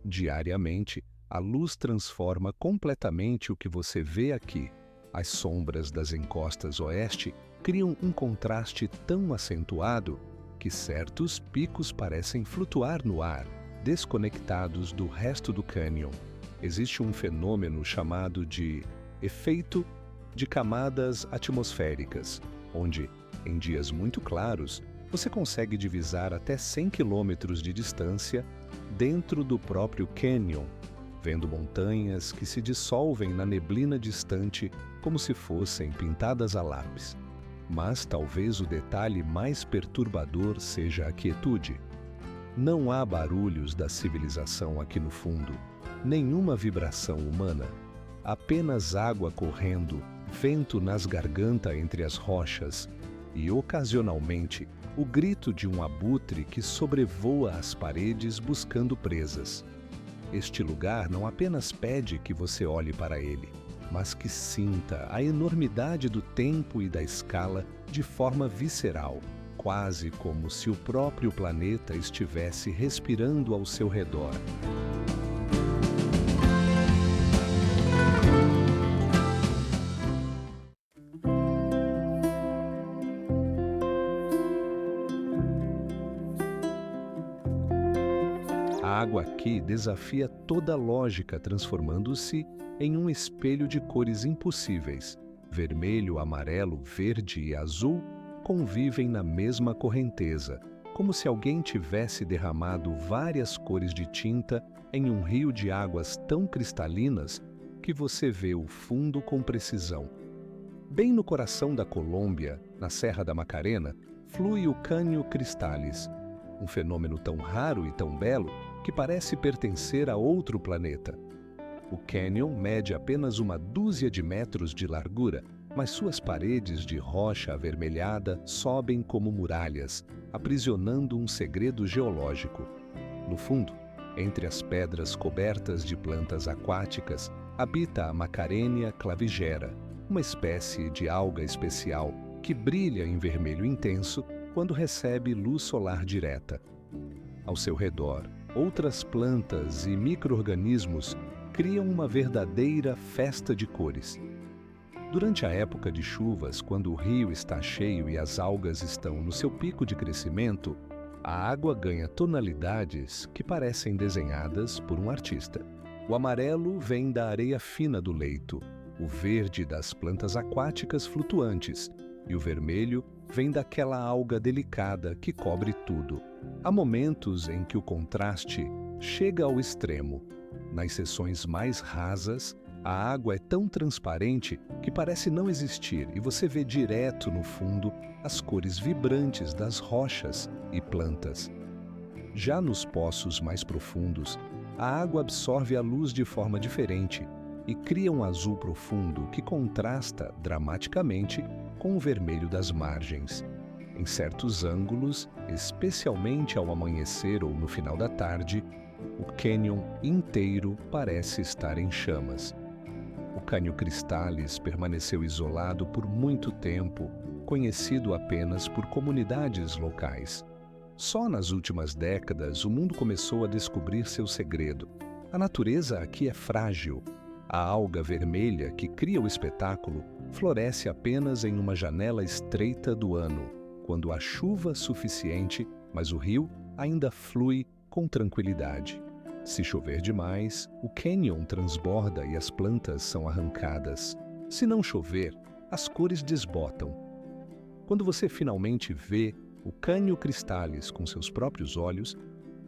Diariamente, a luz transforma completamente o que você vê aqui. As sombras das encostas oeste criam um contraste tão acentuado que certos picos parecem flutuar no ar, desconectados do resto do cânion. Existe um fenômeno chamado de efeito de camadas atmosféricas, onde, em dias muito claros, você consegue divisar até 100 quilômetros de distância dentro do próprio cânion, vendo montanhas que se dissolvem na neblina distante como se fossem pintadas a lápis. Mas talvez o detalhe mais perturbador seja a quietude. Não há barulhos da civilização aqui no fundo, nenhuma vibração humana, apenas água correndo, vento nas gargantas entre as rochas e, ocasionalmente, o grito de um abutre que sobrevoa as paredes buscando presas. Este lugar não apenas pede que você olhe para ele, mas que sinta a enormidade do tempo e da escala de forma visceral, quase como se o próprio planeta estivesse respirando ao seu redor. A água aqui desafia toda a lógica, transformando-se em um espelho de cores impossíveis. Vermelho, amarelo, verde e azul convivem na mesma correnteza, como se alguém tivesse derramado várias cores de tinta em um rio de águas tão cristalinas que você vê o fundo com precisão. Bem no coração da Colômbia, na Serra da Macarena, flui o Caño Cristales, um fenômeno tão raro e tão belo que parece pertencer a outro planeta. O cânion mede apenas uma dúzia de metros de largura, mas suas paredes de rocha avermelhada sobem como muralhas, aprisionando um segredo geológico. No fundo, entre as pedras cobertas de plantas aquáticas, habita a Macarenia clavigera, uma espécie de alga especial que brilha em vermelho intenso quando recebe luz solar direta. Ao seu redor, outras plantas e micro-organismos criam uma verdadeira festa de cores. Durante a época de chuvas, quando o rio está cheio e as algas estão no seu pico de crescimento, a água ganha tonalidades que parecem desenhadas por um artista. O amarelo vem da areia fina do leito, o verde das plantas aquáticas flutuantes e o vermelho vem daquela alga delicada que cobre tudo. Há momentos em que o contraste chega ao extremo. Nas seções mais rasas, a água é tão transparente que parece não existir e você vê direto no fundo as cores vibrantes das rochas e plantas. Já nos poços mais profundos, a água absorve a luz de forma diferente e cria um azul profundo que contrasta dramaticamente com o vermelho das margens. Em certos ângulos, especialmente ao amanhecer ou no final da tarde, o cânion inteiro parece estar em chamas. O Caño Cristales permaneceu isolado por muito tempo, conhecido apenas por comunidades locais. Só nas últimas décadas o mundo começou a descobrir seu segredo. A natureza aqui é frágil. A alga vermelha que cria o espetáculo floresce apenas em uma janela estreita do ano, quando há chuva suficiente, mas o rio ainda flui com tranquilidade. Se chover demais, o cânion transborda e as plantas são arrancadas. Se não chover, as cores desbotam. Quando você finalmente vê o Canyon Cristales com seus próprios olhos,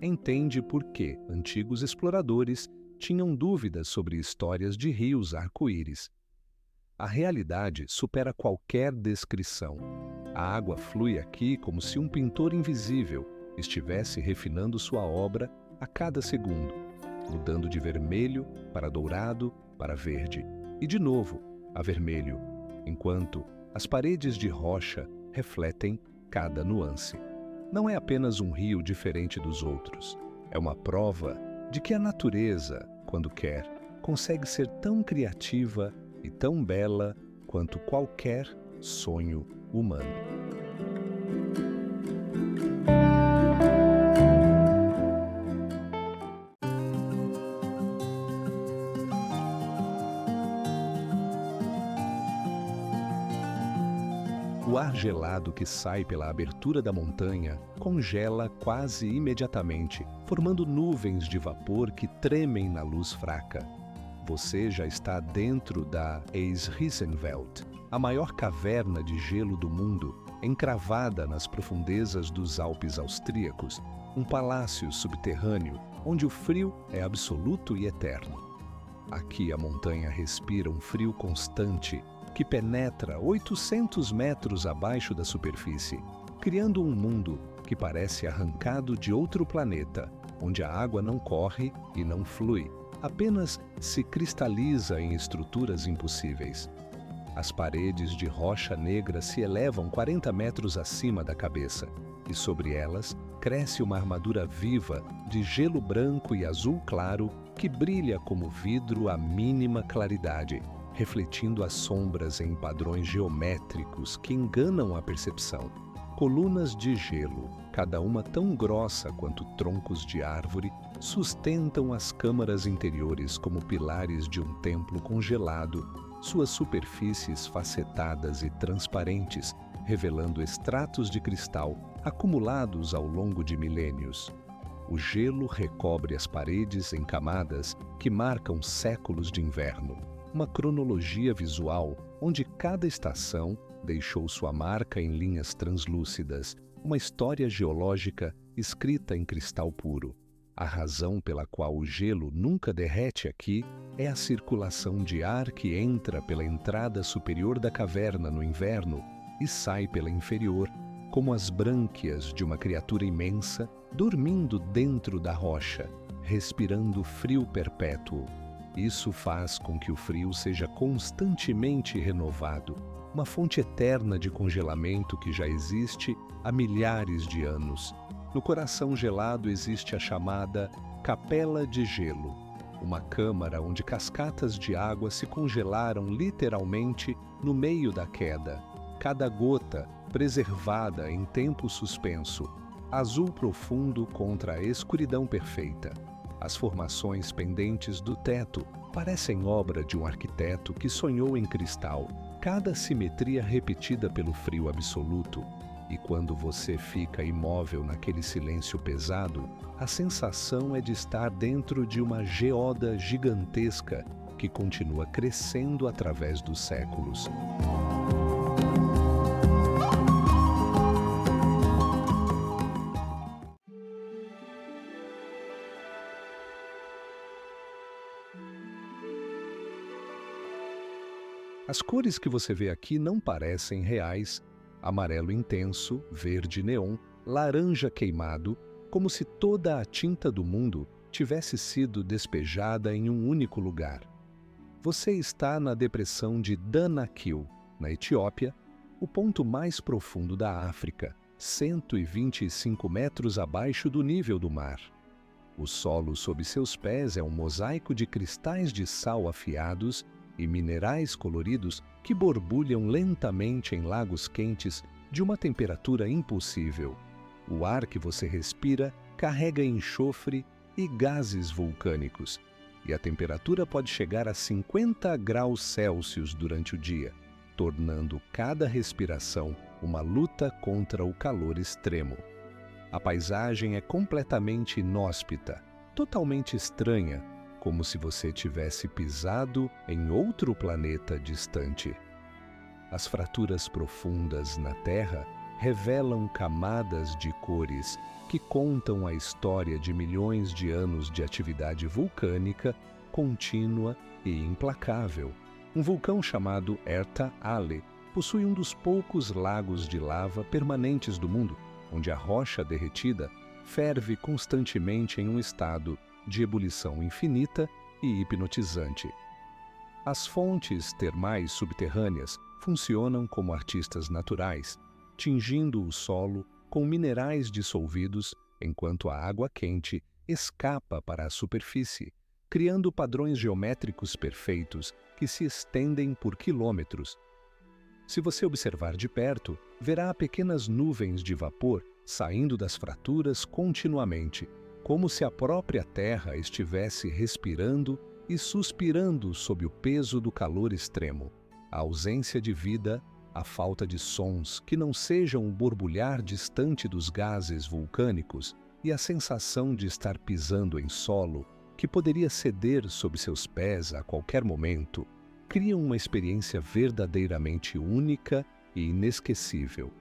entende por que antigos exploradores tinham dúvidas sobre histórias de rios arco-íris. A realidade supera qualquer descrição. A água flui aqui como se um pintor invisível estivesse refinando sua obra a cada segundo, mudando de vermelho para dourado para verde e de novo a vermelho, enquanto as paredes de rocha refletem cada nuance. Não é apenas um rio diferente dos outros, é uma prova de que a natureza, quando quer, consegue ser tão criativa e tão bela quanto qualquer sonho humano. O ar gelado que sai pela abertura da montanha congela quase imediatamente, formando nuvens de vapor que tremem na luz fraca. Você já está dentro da Eisriesenwelt, a maior caverna de gelo do mundo, encravada nas profundezas dos Alpes austríacos, um palácio subterrâneo onde o frio é absoluto e eterno. Aqui a montanha respira um frio constante, que penetra 800 metros abaixo da superfície, criando um mundo que parece arrancado de outro planeta, onde a água não corre e não flui, apenas se cristaliza em estruturas impossíveis. As paredes de rocha negra se elevam 40 metros acima da cabeça, e sobre elas cresce uma armadura viva de gelo branco e azul claro que brilha como vidro à mínima claridade, refletindo as sombras em padrões geométricos que enganam a percepção. Colunas de gelo, cada uma tão grossa quanto troncos de árvore, sustentam as câmaras interiores como pilares de um templo congelado, suas superfícies facetadas e transparentes, revelando estratos de cristal acumulados ao longo de milênios. O gelo recobre as paredes em camadas que marcam séculos de inverno. Uma cronologia visual onde cada estação deixou sua marca em linhas translúcidas, uma história geológica escrita em cristal puro. A razão pela qual o gelo nunca derrete aqui é a circulação de ar que entra pela entrada superior da caverna no inverno e sai pela inferior, como as brânquias de uma criatura imensa dormindo dentro da rocha, respirando frio perpétuo. Isso faz com que o frio seja constantemente renovado, uma fonte eterna de congelamento que já existe há milhares de anos. No coração gelado existe a chamada Capela de Gelo, uma câmara onde cascatas de água se congelaram literalmente no meio da queda, cada gota preservada em tempo suspenso, azul profundo contra a escuridão perfeita. As formações pendentes do teto parecem obra de um arquiteto que sonhou em cristal, cada simetria repetida pelo frio absoluto. E quando você fica imóvel naquele silêncio pesado, a sensação é de estar dentro de uma geoda gigantesca que continua crescendo através dos séculos. As cores que você vê aqui não parecem reais: amarelo intenso, verde neon, laranja queimado, como se toda a tinta do mundo tivesse sido despejada em um único lugar. Você está na depressão de Danakil, na Etiópia, o ponto mais profundo da África, 125 metros abaixo do nível do mar. O solo sob seus pés é um mosaico de cristais de sal afiados e minerais coloridos que borbulham lentamente em lagos quentes de uma temperatura impossível. O ar que você respira carrega enxofre e gases vulcânicos, e a temperatura pode chegar a 50 graus Celsius durante o dia. tornando cada respiração uma luta contra o calor extremo. A paisagem é completamente inóspita, totalmente estranha, como se você tivesse pisado em outro planeta distante. As fraturas profundas na Terra revelam camadas de cores que contam a história de milhões de anos de atividade vulcânica contínua e implacável. Um vulcão chamado Erta Ale possui um dos poucos lagos de lava permanentes do mundo, onde a rocha derretida ferve constantemente em um estado de ebulição infinita e hipnotizante. As fontes termais subterrâneas funcionam como artistas naturais, tingindo o solo com minerais dissolvidos, enquanto a água quente escapa para a superfície, criando padrões geométricos perfeitos que se estendem por quilômetros. Se você observar de perto, verá pequenas nuvens de vapor saindo das fraturas continuamente, como se a própria Terra estivesse respirando e suspirando sob o peso do calor extremo. A ausência de vida, a falta de sons que não sejam o borbulhar distante dos gases vulcânicos e a sensação de estar pisando em solo que poderia ceder sob seus pés a qualquer momento, criam uma experiência verdadeiramente única e inesquecível.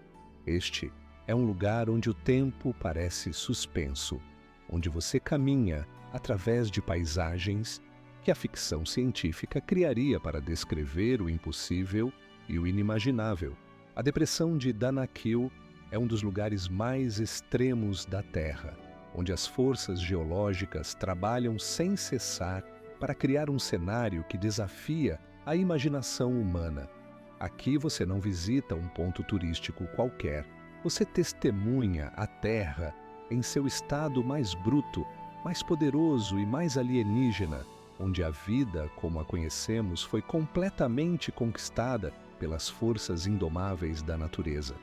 Este é um lugar onde o tempo parece suspenso, onde você caminha através de paisagens que a ficção científica criaria para descrever o impossível e o inimaginável. A depressão de Danakil é um dos lugares mais extremos da Terra, onde as forças geológicas trabalham sem cessar para criar um cenário que desafia a imaginação humana. Aqui você não visita um ponto turístico qualquer, você testemunha a Terra em seu estado mais bruto, mais poderoso e mais alienígena, onde a vida, como a conhecemos, foi completamente conquistada pelas forças indomáveis da natureza.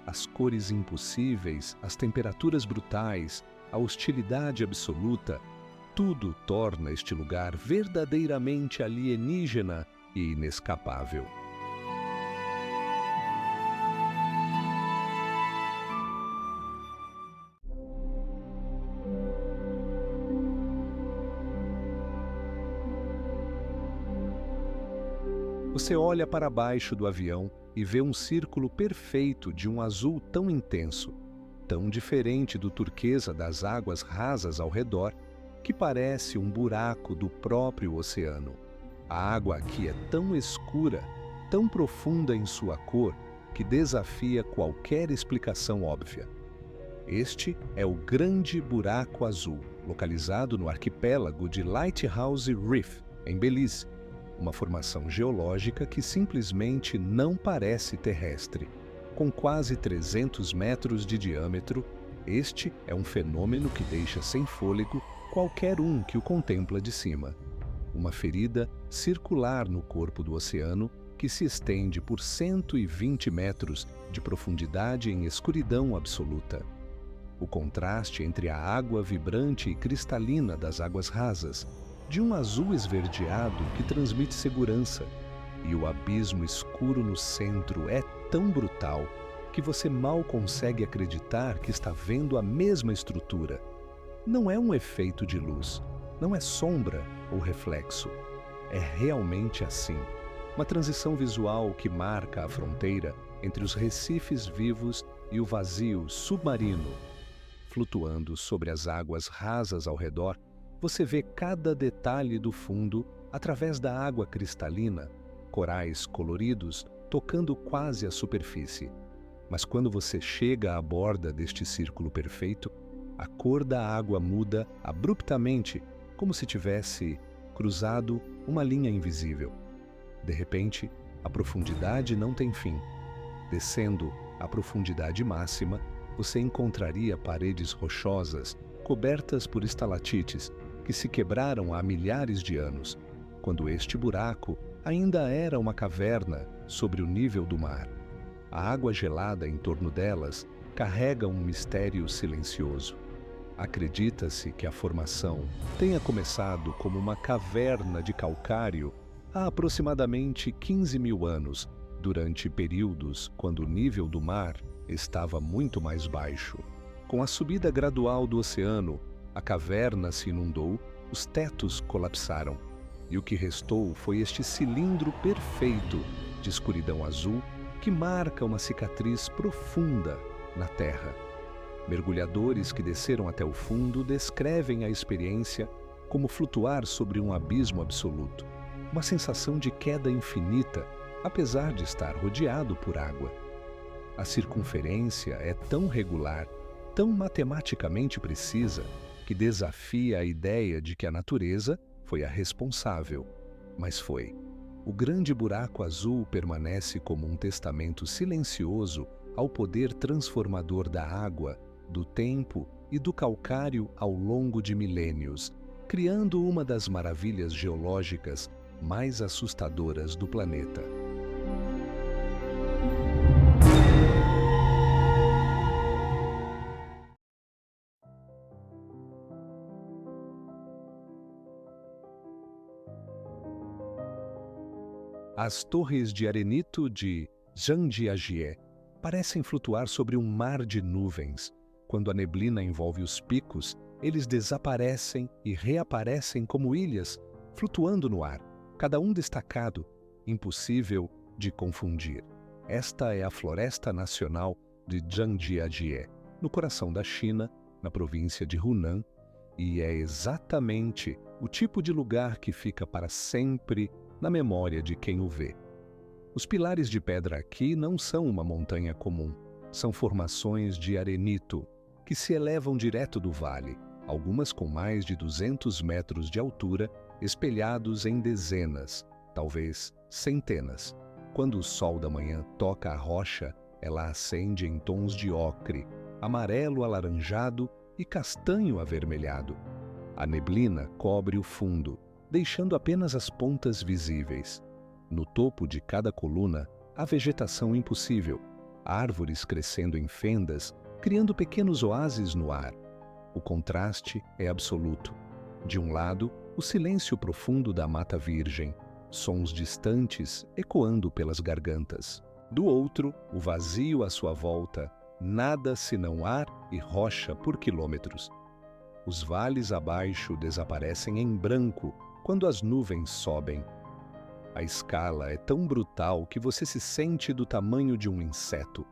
As cores impossíveis, as temperaturas brutais, a hostilidade absoluta, tudo torna este lugar verdadeiramente alienígena e inescapável. Você olha para baixo do avião e vê um círculo perfeito de um azul tão intenso, tão diferente do turquesa das águas rasas ao redor, que parece um buraco do próprio oceano. A água aqui é tão escura, tão profunda em sua cor, que desafia qualquer explicação óbvia. Este é o Grande Buraco Azul, localizado no arquipélago de Lighthouse Reef, em Belize, uma formação geológica que simplesmente não parece terrestre. Com quase 300 metros de diâmetro, este é um fenômeno que deixa sem fôlego qualquer um que o contempla de cima. Uma ferida circular no corpo do oceano que se estende por 120 metros de profundidade em escuridão absoluta. O contraste entre a água vibrante e cristalina das águas rasas, de um azul esverdeado que transmite segurança, e o abismo escuro no centro é tão brutal que você mal consegue acreditar que está vendo a mesma estrutura. Não é um efeito de luz, não é sombra ou reflexo. É realmente assim. Uma transição visual que marca a fronteira entre os recifes vivos e o vazio submarino. Flutuando sobre as águas rasas ao redor, você vê cada detalhe do fundo através da água cristalina, corais coloridos tocando quase a superfície. Mas quando você chega à borda deste círculo perfeito, a cor da água muda abruptamente, como se tivesse cruzado uma linha invisível. De repente, a profundidade não tem fim. Descendo à profundidade máxima, você encontraria paredes rochosas cobertas por estalactites que se quebraram há milhares de anos, quando este buraco ainda era uma caverna sobre o nível do mar. A água gelada em torno delas carrega um mistério silencioso. Acredita-se que a formação tenha começado como uma caverna de calcário há aproximadamente 15 mil anos, durante períodos quando o nível do mar estava muito mais baixo. Com a subida gradual do oceano, a caverna se inundou, os tetos colapsaram, e o que restou foi este cilindro perfeito de escuridão azul que marca uma cicatriz profunda na terra. Mergulhadores que desceram até o fundo descrevem a experiência como flutuar sobre um abismo absoluto, uma sensação de queda infinita, apesar de estar rodeado por água. A circunferência é tão regular, tão matematicamente precisa, que desafia a ideia de que a natureza foi a responsável, mas foi. O grande buraco azul permanece como um testamento silencioso ao poder transformador da água, do tempo e do calcário ao longo de milênios, criando uma das maravilhas geológicas mais assustadoras do planeta. As torres de arenito de Zhangjiajie parecem flutuar sobre um mar de nuvens. Quando a neblina envolve os picos, eles desaparecem e reaparecem como ilhas, flutuando no ar, cada um destacado, impossível de confundir. Esta é a Floresta Nacional de Zhangjiajie, no coração da China, na província de Hunan, e é exatamente o tipo de lugar que fica para sempre na memória de quem o vê. Os pilares de pedra aqui não são uma montanha comum, são formações de arenito, que se elevam direto do vale, algumas com mais de 200 metros de altura, espelhados em dezenas, talvez centenas. Quando o sol da manhã toca a rocha, ela acende em tons de ocre, amarelo alaranjado e castanho avermelhado. A neblina cobre o fundo, deixando apenas as pontas visíveis. No topo de cada coluna, há vegetação impossível, árvores crescendo em fendas, criando pequenos oásis no ar. O contraste é absoluto. De um lado, o silêncio profundo da mata virgem, sons distantes ecoando pelas gargantas. Do outro, o vazio à sua volta, nada senão ar e rocha por quilômetros. Os vales abaixo desaparecem em branco quando as nuvens sobem. A escala é tão brutal que você se sente do tamanho de um inseto.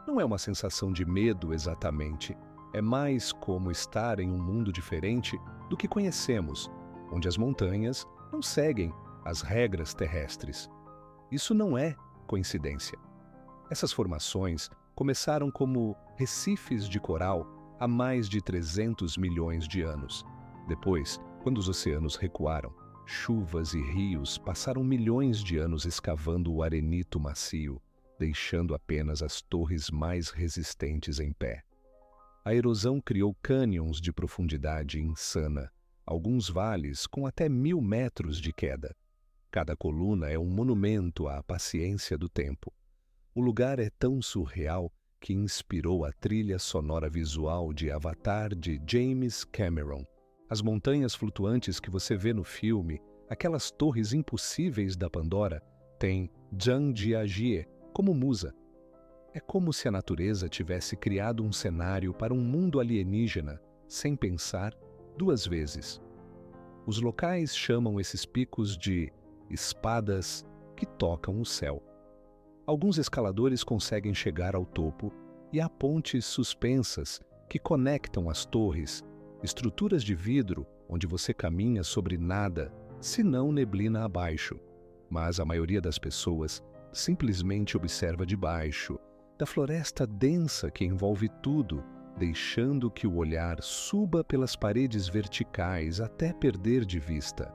Não é uma sensação de medo exatamente, é mais como estar em um mundo diferente do que conhecemos, onde as montanhas não seguem as regras terrestres. Isso não é coincidência. Essas formações começaram como recifes de coral há mais de 300 milhões de anos. Depois, quando os oceanos recuaram, chuvas e rios passaram milhões de anos escavando o arenito macio, deixando apenas as torres mais resistentes em pé. A erosão criou cânions de profundidade insana, alguns vales com até 1000 metros de queda. Cada coluna é um monumento à paciência do tempo. O lugar é tão surreal que inspirou a trilha sonora visual de Avatar de James Cameron. As montanhas flutuantes que você vê no filme, aquelas torres impossíveis da Pandora, têm Zhangjiajie como musa. É como se a natureza tivesse criado um cenário para um mundo alienígena, sem pensar duas vezes. Os locais chamam esses picos de espadas que tocam o céu. Alguns escaladores conseguem chegar ao topo e há pontes suspensas que conectam as torres, estruturas de vidro onde você caminha sobre nada, senão neblina abaixo. Mas a maioria das pessoas simplesmente observa de baixo, da floresta densa que envolve tudo, deixando que o olhar suba pelas paredes verticais até perder de vista.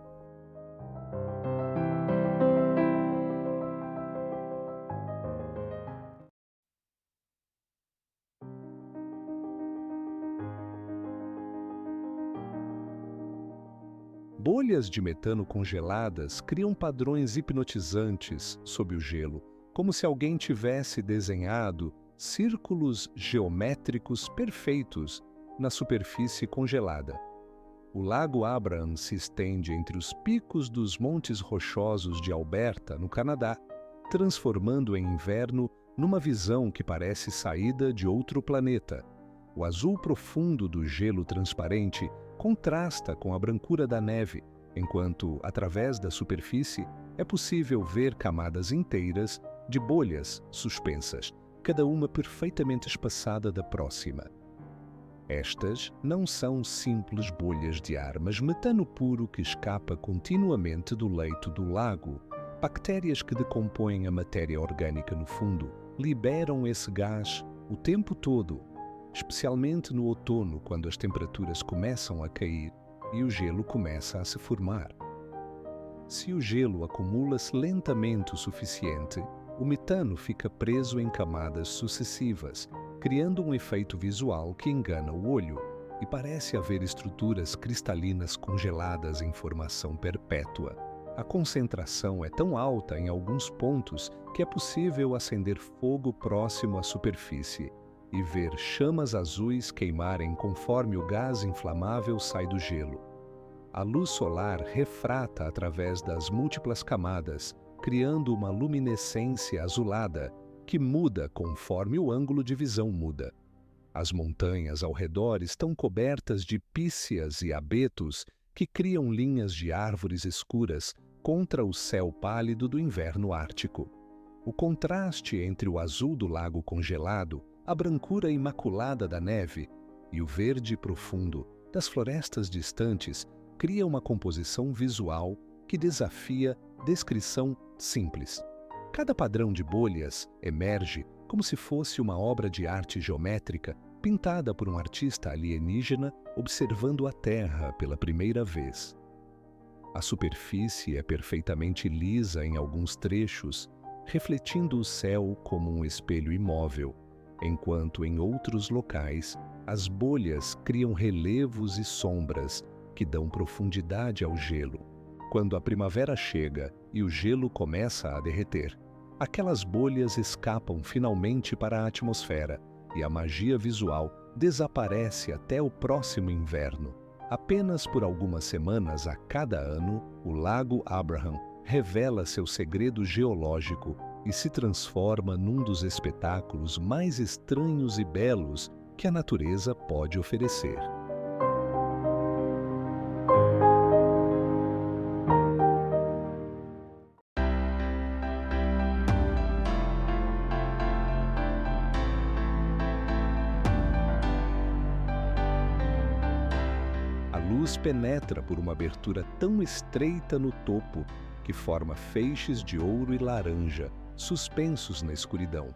Bolhas de metano congeladas criam padrões hipnotizantes sob o gelo, como se alguém tivesse desenhado círculos geométricos perfeitos na superfície congelada. O Lago Abraham se estende entre os picos dos Montes Rochosos de Alberta, no Canadá, transformando em inverno numa visão que parece saída de outro planeta. O azul profundo do gelo transparente contrasta com a brancura da neve, enquanto, através da superfície, é possível ver camadas inteiras de bolhas suspensas, cada uma perfeitamente espaçada da próxima. Estas não são simples bolhas de ar, mas metano puro que escapa continuamente do leito do lago. Bactérias que decompõem a matéria orgânica no fundo liberam esse gás o tempo todo, especialmente no outono, quando as temperaturas começam a cair e o gelo começa a se formar. Se o gelo acumula-se lentamente o suficiente, o metano fica preso em camadas sucessivas, criando um efeito visual que engana o olho, e parece haver estruturas cristalinas congeladas em formação perpétua. A concentração é tão alta em alguns pontos que é possível acender fogo próximo à superfície e ver chamas azuis queimarem conforme o gás inflamável sai do gelo. A luz solar refrata através das múltiplas camadas, criando uma luminescência azulada que muda conforme o ângulo de visão muda. As montanhas ao redor estão cobertas de píceas e abetos que criam linhas de árvores escuras contra o céu pálido do inverno ártico. O contraste entre o azul do lago congelado, a brancura imaculada da neve e o verde profundo das florestas distantes cria uma composição visual que desafia descrição simples. Cada padrão de bolhas emerge como se fosse uma obra de arte geométrica pintada por um artista alienígena observando a Terra pela primeira vez. A superfície é perfeitamente lisa em alguns trechos, refletindo o céu como um espelho imóvel, enquanto em outros locais as bolhas criam relevos e sombras que dão profundidade ao gelo. Quando a primavera chega e o gelo começa a derreter, aquelas bolhas escapam finalmente para a atmosfera e a magia visual desaparece até o próximo inverno. Apenas por algumas semanas a cada ano, o Lago Abraham revela seu segredo geológico e se transforma num dos espetáculos mais estranhos e belos que a natureza pode oferecer. A luz penetra por uma abertura tão estreita no topo que forma feixes de ouro e laranja suspensos na escuridão,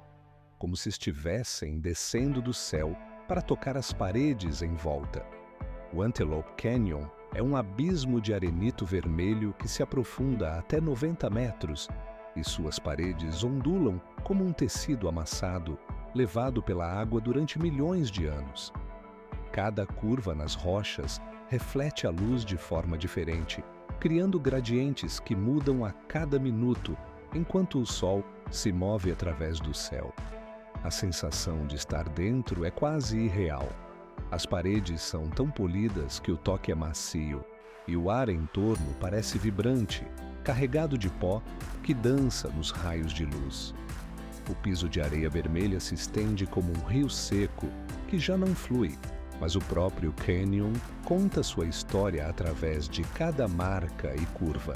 como se estivessem descendo do céu para tocar as paredes em volta. O Antelope Canyon é um abismo de arenito vermelho que se aprofunda até 90 metros e suas paredes ondulam como um tecido amassado, levado pela água durante milhões de anos. Cada curva nas rochas reflete a luz de forma diferente, criando gradientes que mudam a cada minuto, enquanto o sol se move através do céu. A sensação de estar dentro é quase irreal. As paredes são tão polidas que o toque é macio, e o ar em torno parece vibrante, carregado de pó que dança nos raios de luz. O piso de areia vermelha se estende como um rio seco que já não flui, mas o próprio canyon conta sua história através de cada marca e curva.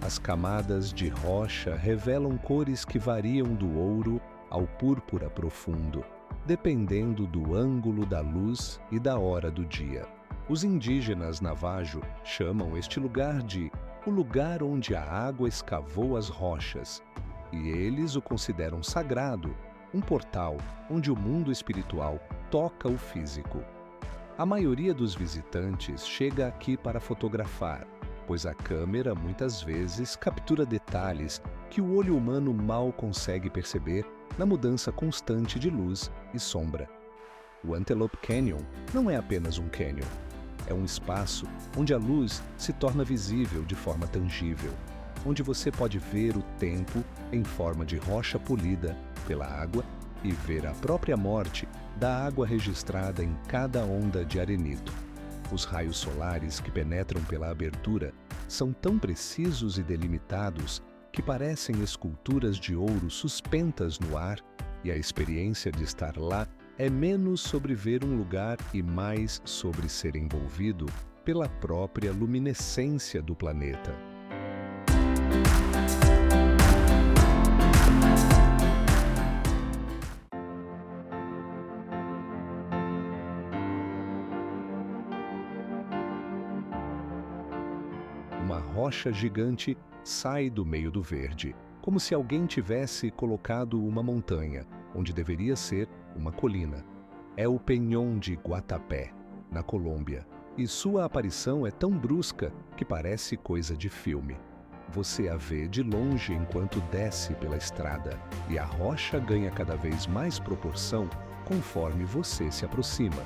As camadas de rocha revelam cores que variam do ouro ao púrpura profundo, dependendo do ângulo da luz e da hora do dia. Os indígenas Navajo chamam este lugar de o lugar onde a água escavou as rochas, e eles o consideram sagrado, um portal onde o mundo espiritual toca o físico. A maioria dos visitantes chega aqui para fotografar, pois a câmera muitas vezes captura detalhes que o olho humano mal consegue perceber na mudança constante de luz e sombra. O Antelope Canyon não é apenas um canyon, é um espaço onde a luz se torna visível de forma tangível, onde você pode ver o tempo em forma de rocha polida pela água e ver a própria morte da água registrada em cada onda de arenito. Os raios solares que penetram pela abertura são tão precisos e delimitados que parecem esculturas de ouro suspentas no ar, e a experiência de estar lá é menos sobre ver um lugar e mais sobre ser envolvido pela própria luminescência do planeta. Uma rocha gigante sai do meio do verde, como se alguém tivesse colocado uma montanha, onde deveria ser uma colina. É o Peñón de Guatapé, na Colômbia, e sua aparição é tão brusca que parece coisa de filme. Você a vê de longe enquanto desce pela estrada, e a rocha ganha cada vez mais proporção conforme você se aproxima.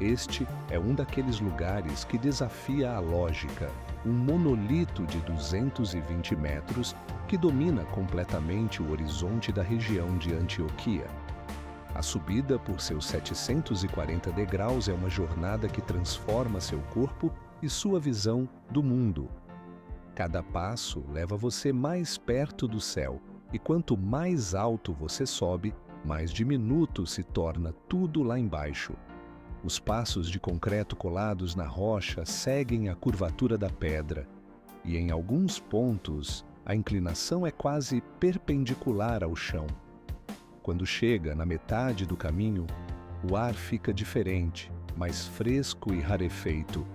Este é um daqueles lugares que desafia a lógica, um monolito de 220 metros que domina completamente o horizonte da região de Antioquia. A subida por seus 740 degraus é uma jornada que transforma seu corpo e sua visão do mundo. Cada passo leva você mais perto do céu, e quanto mais alto você sobe, mais diminuto se torna tudo lá embaixo. Os passos de concreto colados na rocha seguem a curvatura da pedra, e em alguns pontos a inclinação é quase perpendicular ao chão. Quando chega na metade do caminho, o ar fica diferente, mais fresco e rarefeito,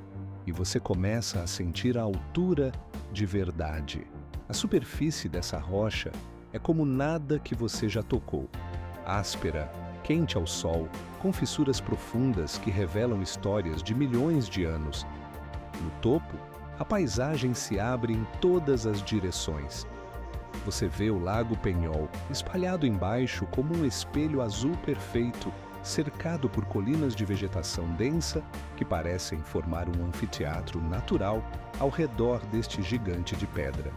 e você começa a sentir a altura de verdade. A superfície dessa rocha é como nada que você já tocou, áspera, quente ao sol, com fissuras profundas que revelam histórias de milhões de anos. No topo, a paisagem se abre em todas as direções. Você vê o Lago Peñol espalhado embaixo como um espelho azul perfeito, cercado por colinas de vegetação densa que parecem formar um anfiteatro natural ao redor deste gigante de pedra.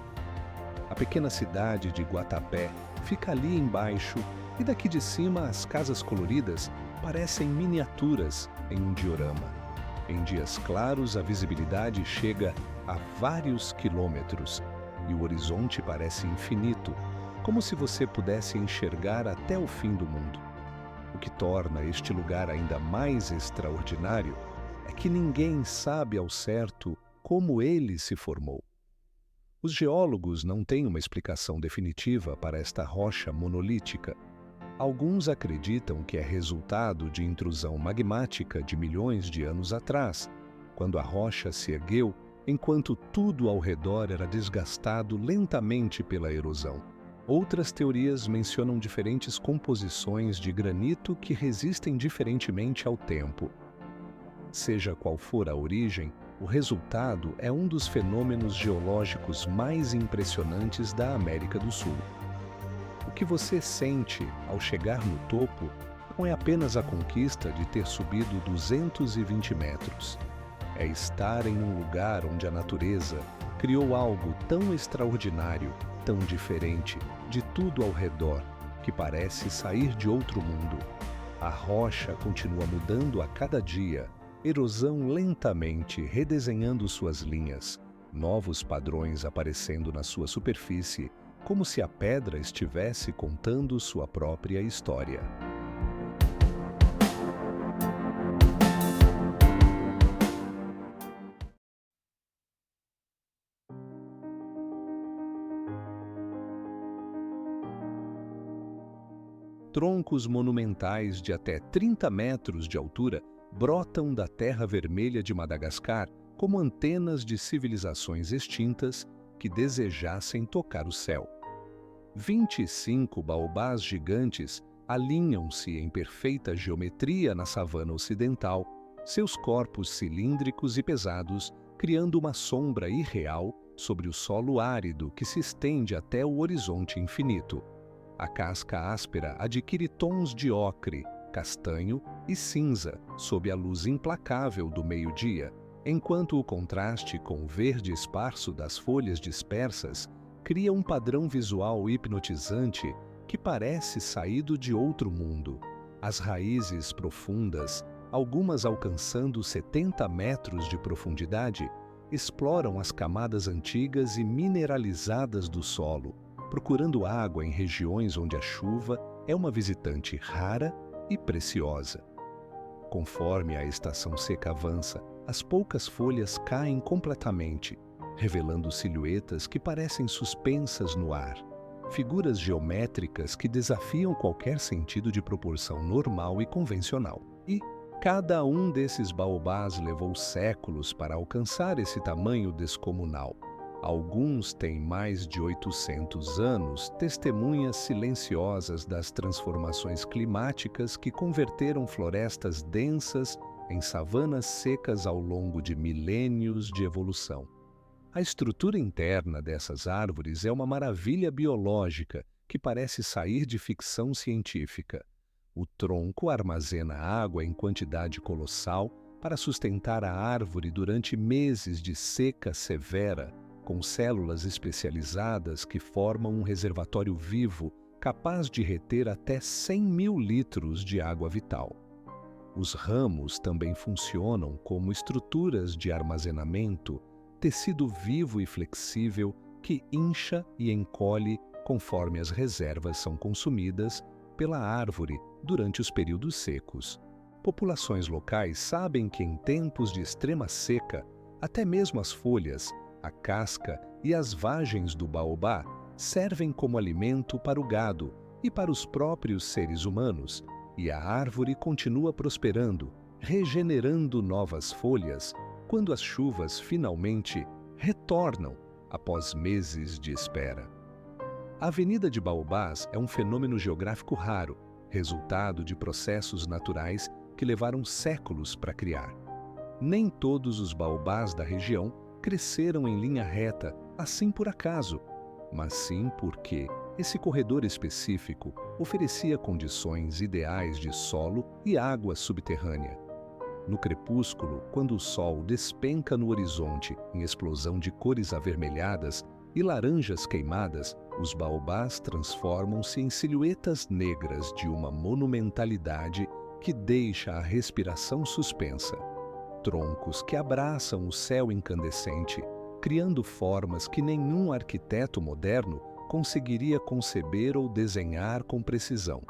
A pequena cidade de Guatapé fica ali embaixo, e daqui de cima as casas coloridas parecem miniaturas em um diorama. Em dias claros, a visibilidade chega a vários quilômetros e o horizonte parece infinito, como se você pudesse enxergar até o fim do mundo. O que torna este lugar ainda mais extraordinário é que ninguém sabe ao certo como ele se formou. Os geólogos não têm uma explicação definitiva para esta rocha monolítica. Alguns acreditam que é resultado de intrusão magmática de milhões de anos atrás, quando a rocha se ergueu enquanto tudo ao redor era desgastado lentamente pela erosão. Outras teorias mencionam diferentes composições de granito que resistem diferentemente ao tempo. Seja qual for a origem, o resultado é um dos fenômenos geológicos mais impressionantes da América do Sul. O que você sente ao chegar no topo não é apenas a conquista de ter subido 220 metros. É estar em um lugar onde a natureza criou algo tão extraordinário, tão diferente de tudo ao redor, que parece sair de outro mundo. A rocha continua mudando a cada dia, erosão lentamente redesenhando suas linhas, novos padrões aparecendo na sua superfície, como se a pedra estivesse contando sua própria história. Troncos monumentais de até 30 metros de altura brotam da terra vermelha de Madagascar como antenas de civilizações extintas que desejassem tocar o céu. 25 baobás gigantes alinham-se em perfeita geometria na savana ocidental, seus corpos cilíndricos e pesados criando uma sombra irreal sobre o solo árido que se estende até o horizonte infinito. A casca áspera adquire tons de ocre, castanho e cinza sob a luz implacável do meio-dia, enquanto o contraste com o verde esparso das folhas dispersas cria um padrão visual hipnotizante que parece saído de outro mundo. As raízes profundas, algumas alcançando 70 metros de profundidade, exploram as camadas antigas e mineralizadas do solo, procurando água em regiões onde a chuva é uma visitante rara e preciosa. Conforme a estação seca avança, as poucas folhas caem completamente, revelando silhuetas que parecem suspensas no ar, figuras geométricas que desafiam qualquer sentido de proporção normal e convencional. E cada um desses baobás levou séculos para alcançar esse tamanho descomunal. Alguns têm mais de 800 anos, testemunhas silenciosas das transformações climáticas que converteram florestas densas em savanas secas ao longo de milênios de evolução. A estrutura interna dessas árvores é uma maravilha biológica que parece sair de ficção científica. O tronco armazena água em quantidade colossal para sustentar a árvore durante meses de seca severa, com células especializadas que formam um reservatório vivo capaz de reter até 100 mil litros de água vital. Os ramos também funcionam como estruturas de armazenamento, tecido vivo e flexível que incha e encolhe conforme as reservas são consumidas pela árvore durante os períodos secos. Populações locais sabem que em tempos de extrema seca, até mesmo as folhas, a casca e as vagens do baobá servem como alimento para o gado e para os próprios seres humanos, e a árvore continua prosperando, regenerando novas folhas quando as chuvas finalmente retornam após meses de espera. A Avenida de Baobás é um fenômeno geográfico raro, resultado de processos naturais que levaram séculos para criar. Nem todos os baobás da região cresceram em linha reta, assim por acaso, mas sim porque esse corredor específico oferecia condições ideais de solo e água subterrânea. No crepúsculo, quando o sol despenca no horizonte em explosão de cores avermelhadas e laranjas queimadas, os baobás transformam-se em silhuetas negras de uma monumentalidade que deixa a respiração suspensa. Troncos que abraçam o céu incandescente, criando formas que nenhum arquiteto moderno conseguiria conceber ou desenhar com precisão.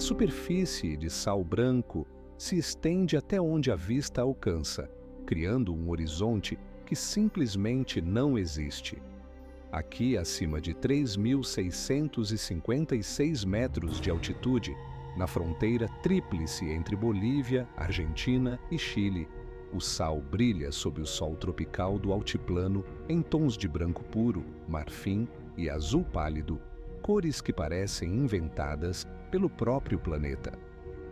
A superfície de sal branco se estende até onde a vista alcança, criando um horizonte que simplesmente não existe. Aqui, acima de 3.656 metros de altitude, na fronteira tríplice entre Bolívia, Argentina e Chile, o sal brilha sob o sol tropical do altiplano em tons de branco puro, marfim e azul pálido, cores que parecem inventadas pelo próprio planeta.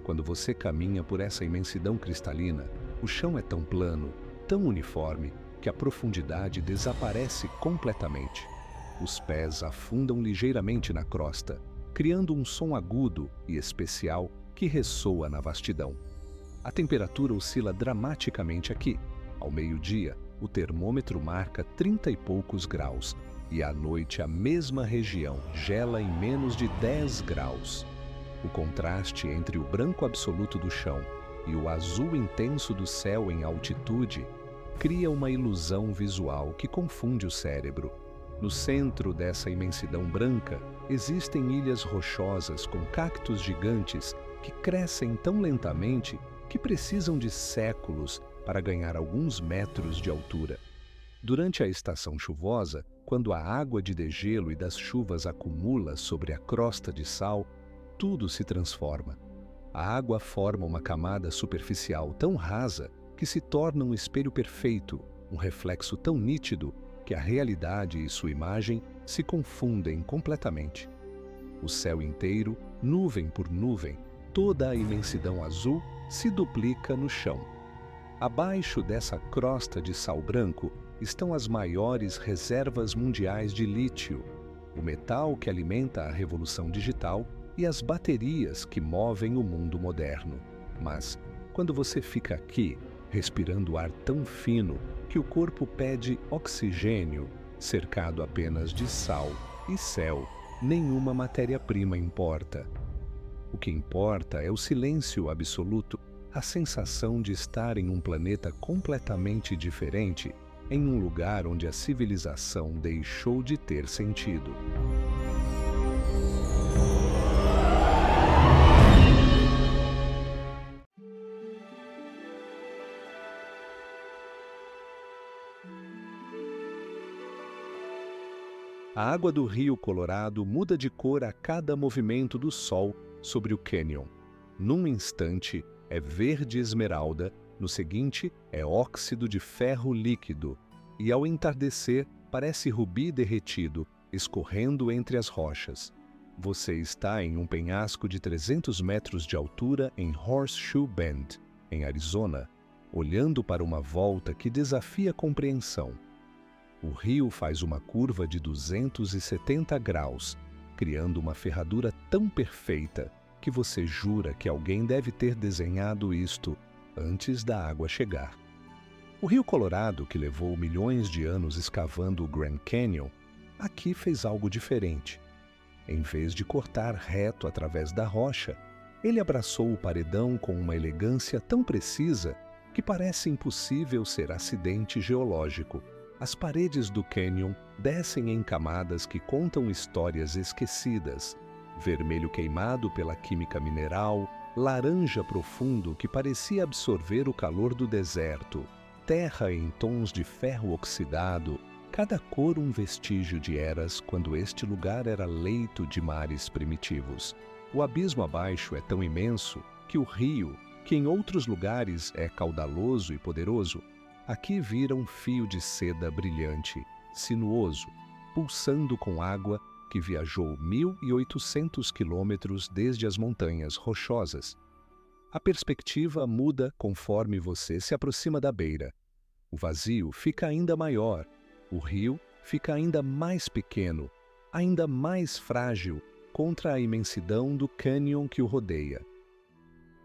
Quando você caminha por essa imensidão cristalina, o chão é tão plano, tão uniforme, que a profundidade desaparece completamente. Os pés afundam ligeiramente na crosta, criando um som agudo e especial que ressoa na vastidão. A temperatura oscila dramaticamente aqui. Ao meio-dia, o termômetro marca 30 e poucos graus, e à noite a mesma região gela em menos de 10 graus. O contraste entre o branco absoluto do chão e o azul intenso do céu em altitude cria uma ilusão visual que confunde o cérebro. No centro dessa imensidão branca, existem ilhas rochosas com cactos gigantes que crescem tão lentamente que precisam de séculos para ganhar alguns metros de altura. Durante a estação chuvosa, quando a água de degelo e das chuvas acumula sobre a crosta de sal, tudo se transforma. A água forma uma camada superficial tão rasa que se torna um espelho perfeito, um reflexo tão nítido que a realidade e sua imagem se confundem completamente. O céu inteiro, nuvem por nuvem, toda a imensidão azul se duplica no chão. Abaixo dessa crosta de sal branco estão as maiores reservas mundiais de lítio, o metal que alimenta a revolução digital e as baterias que movem o mundo moderno. Mas, quando você fica aqui, respirando ar tão fino que o corpo pede oxigênio, cercado apenas de sal e céu. Nenhuma matéria-prima importa. O que importa é o silêncio absoluto, a sensação de estar em um planeta completamente diferente, em um lugar onde a civilização deixou de ter sentido. A água do Rio Colorado muda de cor a cada movimento do sol sobre o cânion. Num instante, é verde esmeralda, no seguinte, é óxido de ferro líquido, e ao entardecer, parece rubi derretido, escorrendo entre as rochas. Você está em um penhasco de 300 metros de altura em Horseshoe Bend, em Arizona, olhando para uma volta que desafia a compreensão. O rio faz uma curva de 270 graus, criando uma ferradura tão perfeita que você jura que alguém deve ter desenhado isto antes da água chegar. O Rio Colorado, que levou milhões de anos escavando o Grand Canyon, aqui fez algo diferente. Em vez de cortar reto através da rocha, ele abraçou o paredão com uma elegância tão precisa que parece impossível ser acidente geológico. As paredes do cânion descem em camadas que contam histórias esquecidas. Vermelho queimado pela química mineral, laranja profundo que parecia absorver o calor do deserto, terra em tons de ferro oxidado, cada cor um vestígio de eras quando este lugar era leito de mares primitivos. O abismo abaixo é tão imenso que o rio, que em outros lugares é caudaloso e poderoso, aqui vira um fio de seda brilhante, sinuoso, pulsando com água que viajou 1.800 quilômetros desde as montanhas rochosas. A perspectiva muda conforme você se aproxima da beira. O vazio fica ainda maior, o rio fica ainda mais pequeno, ainda mais frágil contra a imensidão do cânion que o rodeia.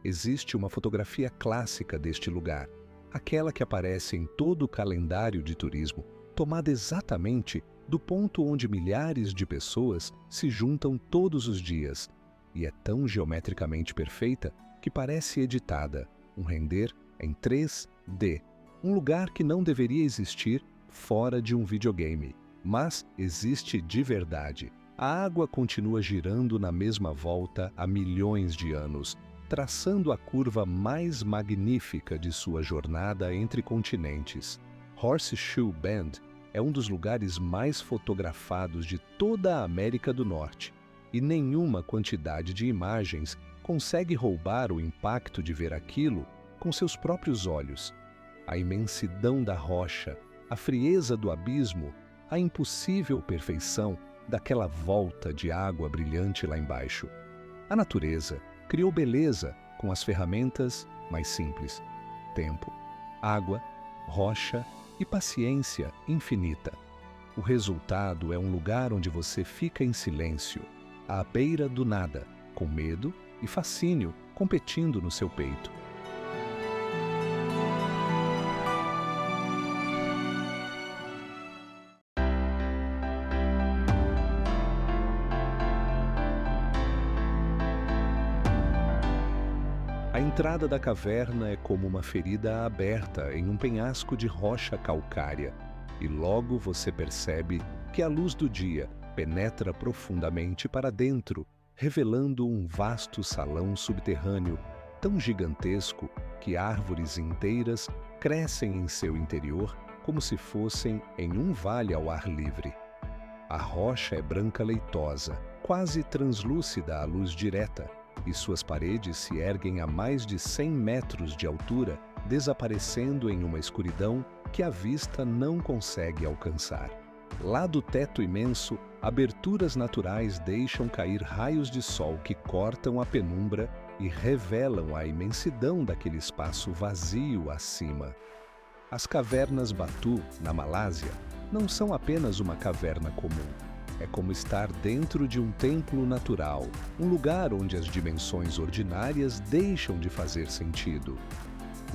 Existe uma fotografia clássica deste lugar, aquela que aparece em todo o calendário de turismo, tomada exatamente do ponto onde milhares de pessoas se juntam todos os dias, e é tão geometricamente perfeita que parece editada, um render em 3D, um lugar que não deveria existir fora de um videogame, mas existe de verdade. A água continua girando na mesma volta há milhões de anos, traçando a curva mais magnífica de sua jornada entre continentes. Horseshoe Bend é um dos lugares mais fotografados de toda a América do Norte, e nenhuma quantidade de imagens consegue roubar o impacto de ver aquilo com seus próprios olhos. A imensidão da rocha, a frieza do abismo, a impossível perfeição daquela volta de água brilhante lá embaixo. A natureza criou beleza com as ferramentas mais simples: tempo, água, rocha e paciência infinita. O resultado é um lugar onde você fica em silêncio, à beira do nada, com medo e fascínio competindo no seu peito. A entrada da caverna é como uma ferida aberta em um penhasco de rocha calcária, e logo você percebe que a luz do dia penetra profundamente para dentro, revelando um vasto salão subterrâneo tão gigantesco que árvores inteiras crescem em seu interior como se fossem em um vale ao ar livre. A rocha é branca leitosa, quase translúcida à luz direta, e suas paredes se erguem a mais de 100 metros de altura, desaparecendo em uma escuridão que a vista não consegue alcançar. Lá do teto imenso, aberturas naturais deixam cair raios de sol que cortam a penumbra e revelam a imensidão daquele espaço vazio acima. As cavernas Batu, na Malásia, não são apenas uma caverna comum. É como estar dentro de um templo natural, um lugar onde as dimensões ordinárias deixam de fazer sentido.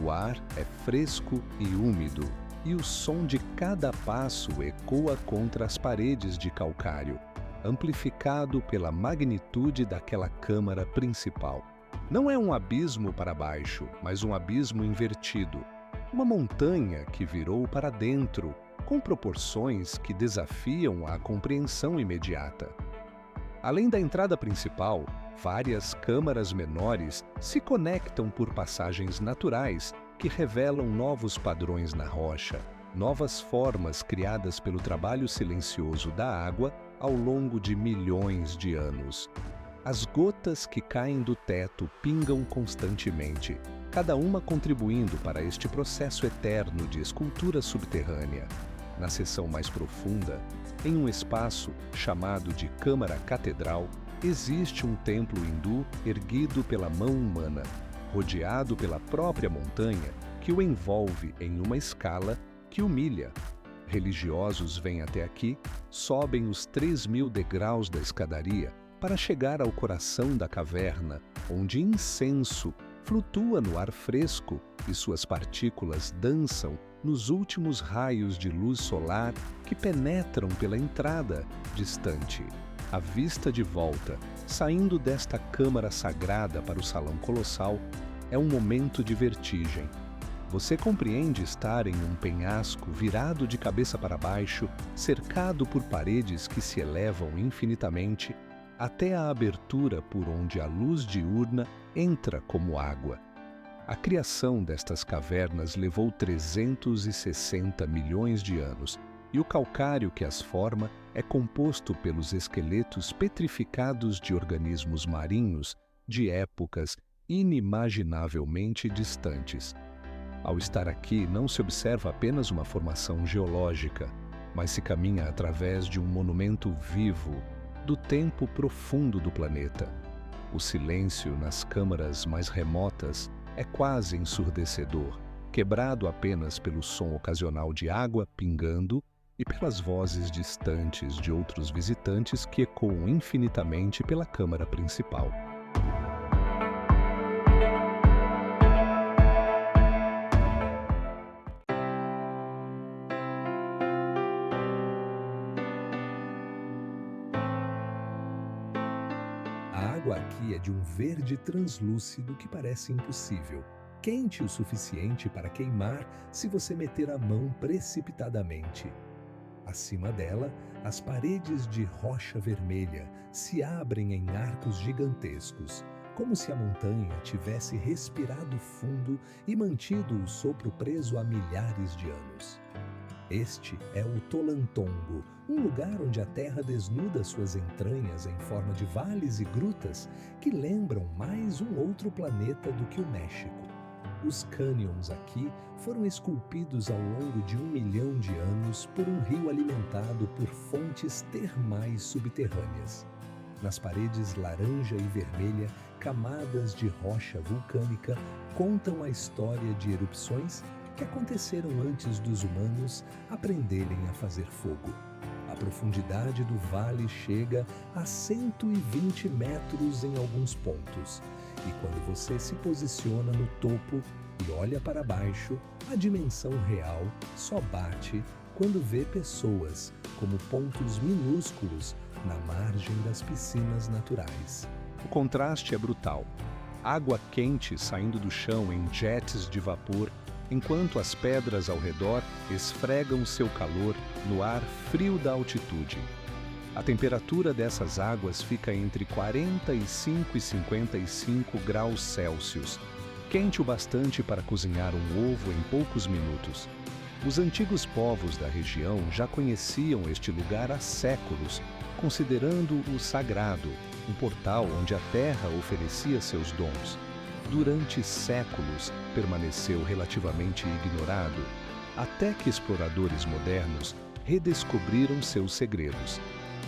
O ar é fresco e úmido, e o som de cada passo ecoa contra as paredes de calcário, amplificado pela magnitude daquela câmara principal. Não é um abismo para baixo, mas um abismo invertido. Uma montanha que virou para dentro, com proporções que desafiam a compreensão imediata. Além da entrada principal, várias câmaras menores se conectam por passagens naturais que revelam novos padrões na rocha, novas formas criadas pelo trabalho silencioso da água ao longo de milhões de anos. As gotas que caem do teto pingam constantemente, cada uma contribuindo para este processo eterno de escultura subterrânea. Na seção mais profunda, em um espaço chamado de Câmara Catedral, existe um templo hindu erguido pela mão humana, rodeado pela própria montanha que o envolve em uma escala que humilha. Religiosos vêm até aqui, sobem os 3.000 degraus da escadaria para chegar ao coração da caverna, onde incenso flutua no ar fresco e suas partículas dançam nos últimos raios de luz solar que penetram pela entrada distante. A vista de volta, saindo desta câmara sagrada para o salão colossal, é um momento de vertigem. Você compreende estar em um penhasco virado de cabeça para baixo, cercado por paredes que se elevam infinitamente, até a abertura por onde a luz diurna entra como água. A criação destas cavernas levou 360 milhões de anos, e o calcário que as forma é composto pelos esqueletos petrificados de organismos marinhos de épocas inimaginavelmente distantes. Ao estar aqui, não se observa apenas uma formação geológica, mas se caminha através de um monumento vivo do tempo profundo do planeta. O silêncio nas câmaras mais remotas é quase ensurdecedor, quebrado apenas pelo som ocasional de água pingando e pelas vozes distantes de outros visitantes que ecoam infinitamente pela câmara principal. A água aqui é de um verde translúcido que parece impossível, quente o suficiente para queimar se você meter a mão precipitadamente. Acima dela, as paredes de rocha vermelha se abrem em arcos gigantescos, como se a montanha tivesse respirado fundo e mantido o sopro preso há milhares de anos. Este é o Tolantongo, um lugar onde a terra desnuda suas entranhas em forma de vales e grutas que lembram mais um outro planeta do que o México. Os cânions aqui foram esculpidos ao longo de 1 milhão de anos por um rio alimentado por fontes termais subterrâneas. Nas paredes laranja e vermelha, camadas de rocha vulcânica contam a história de erupções que aconteceram antes dos humanos aprenderem a fazer fogo. A profundidade do vale chega a 120 metros em alguns pontos, e quando você se posiciona no topo e olha para baixo, a dimensão real só bate quando vê pessoas como pontos minúsculos na margem das piscinas naturais. O contraste é brutal. Água quente saindo do chão em jets de vapor, enquanto as pedras ao redor esfregam seu calor no ar frio da altitude. A temperatura dessas águas fica entre 45 e 55 graus Celsius, quente o bastante para cozinhar um ovo em poucos minutos. Os antigos povos da região já conheciam este lugar há séculos, considerando-o sagrado, um portal onde a terra oferecia seus dons. Durante séculos, permaneceu relativamente ignorado, até que exploradores modernos redescobriram seus segredos.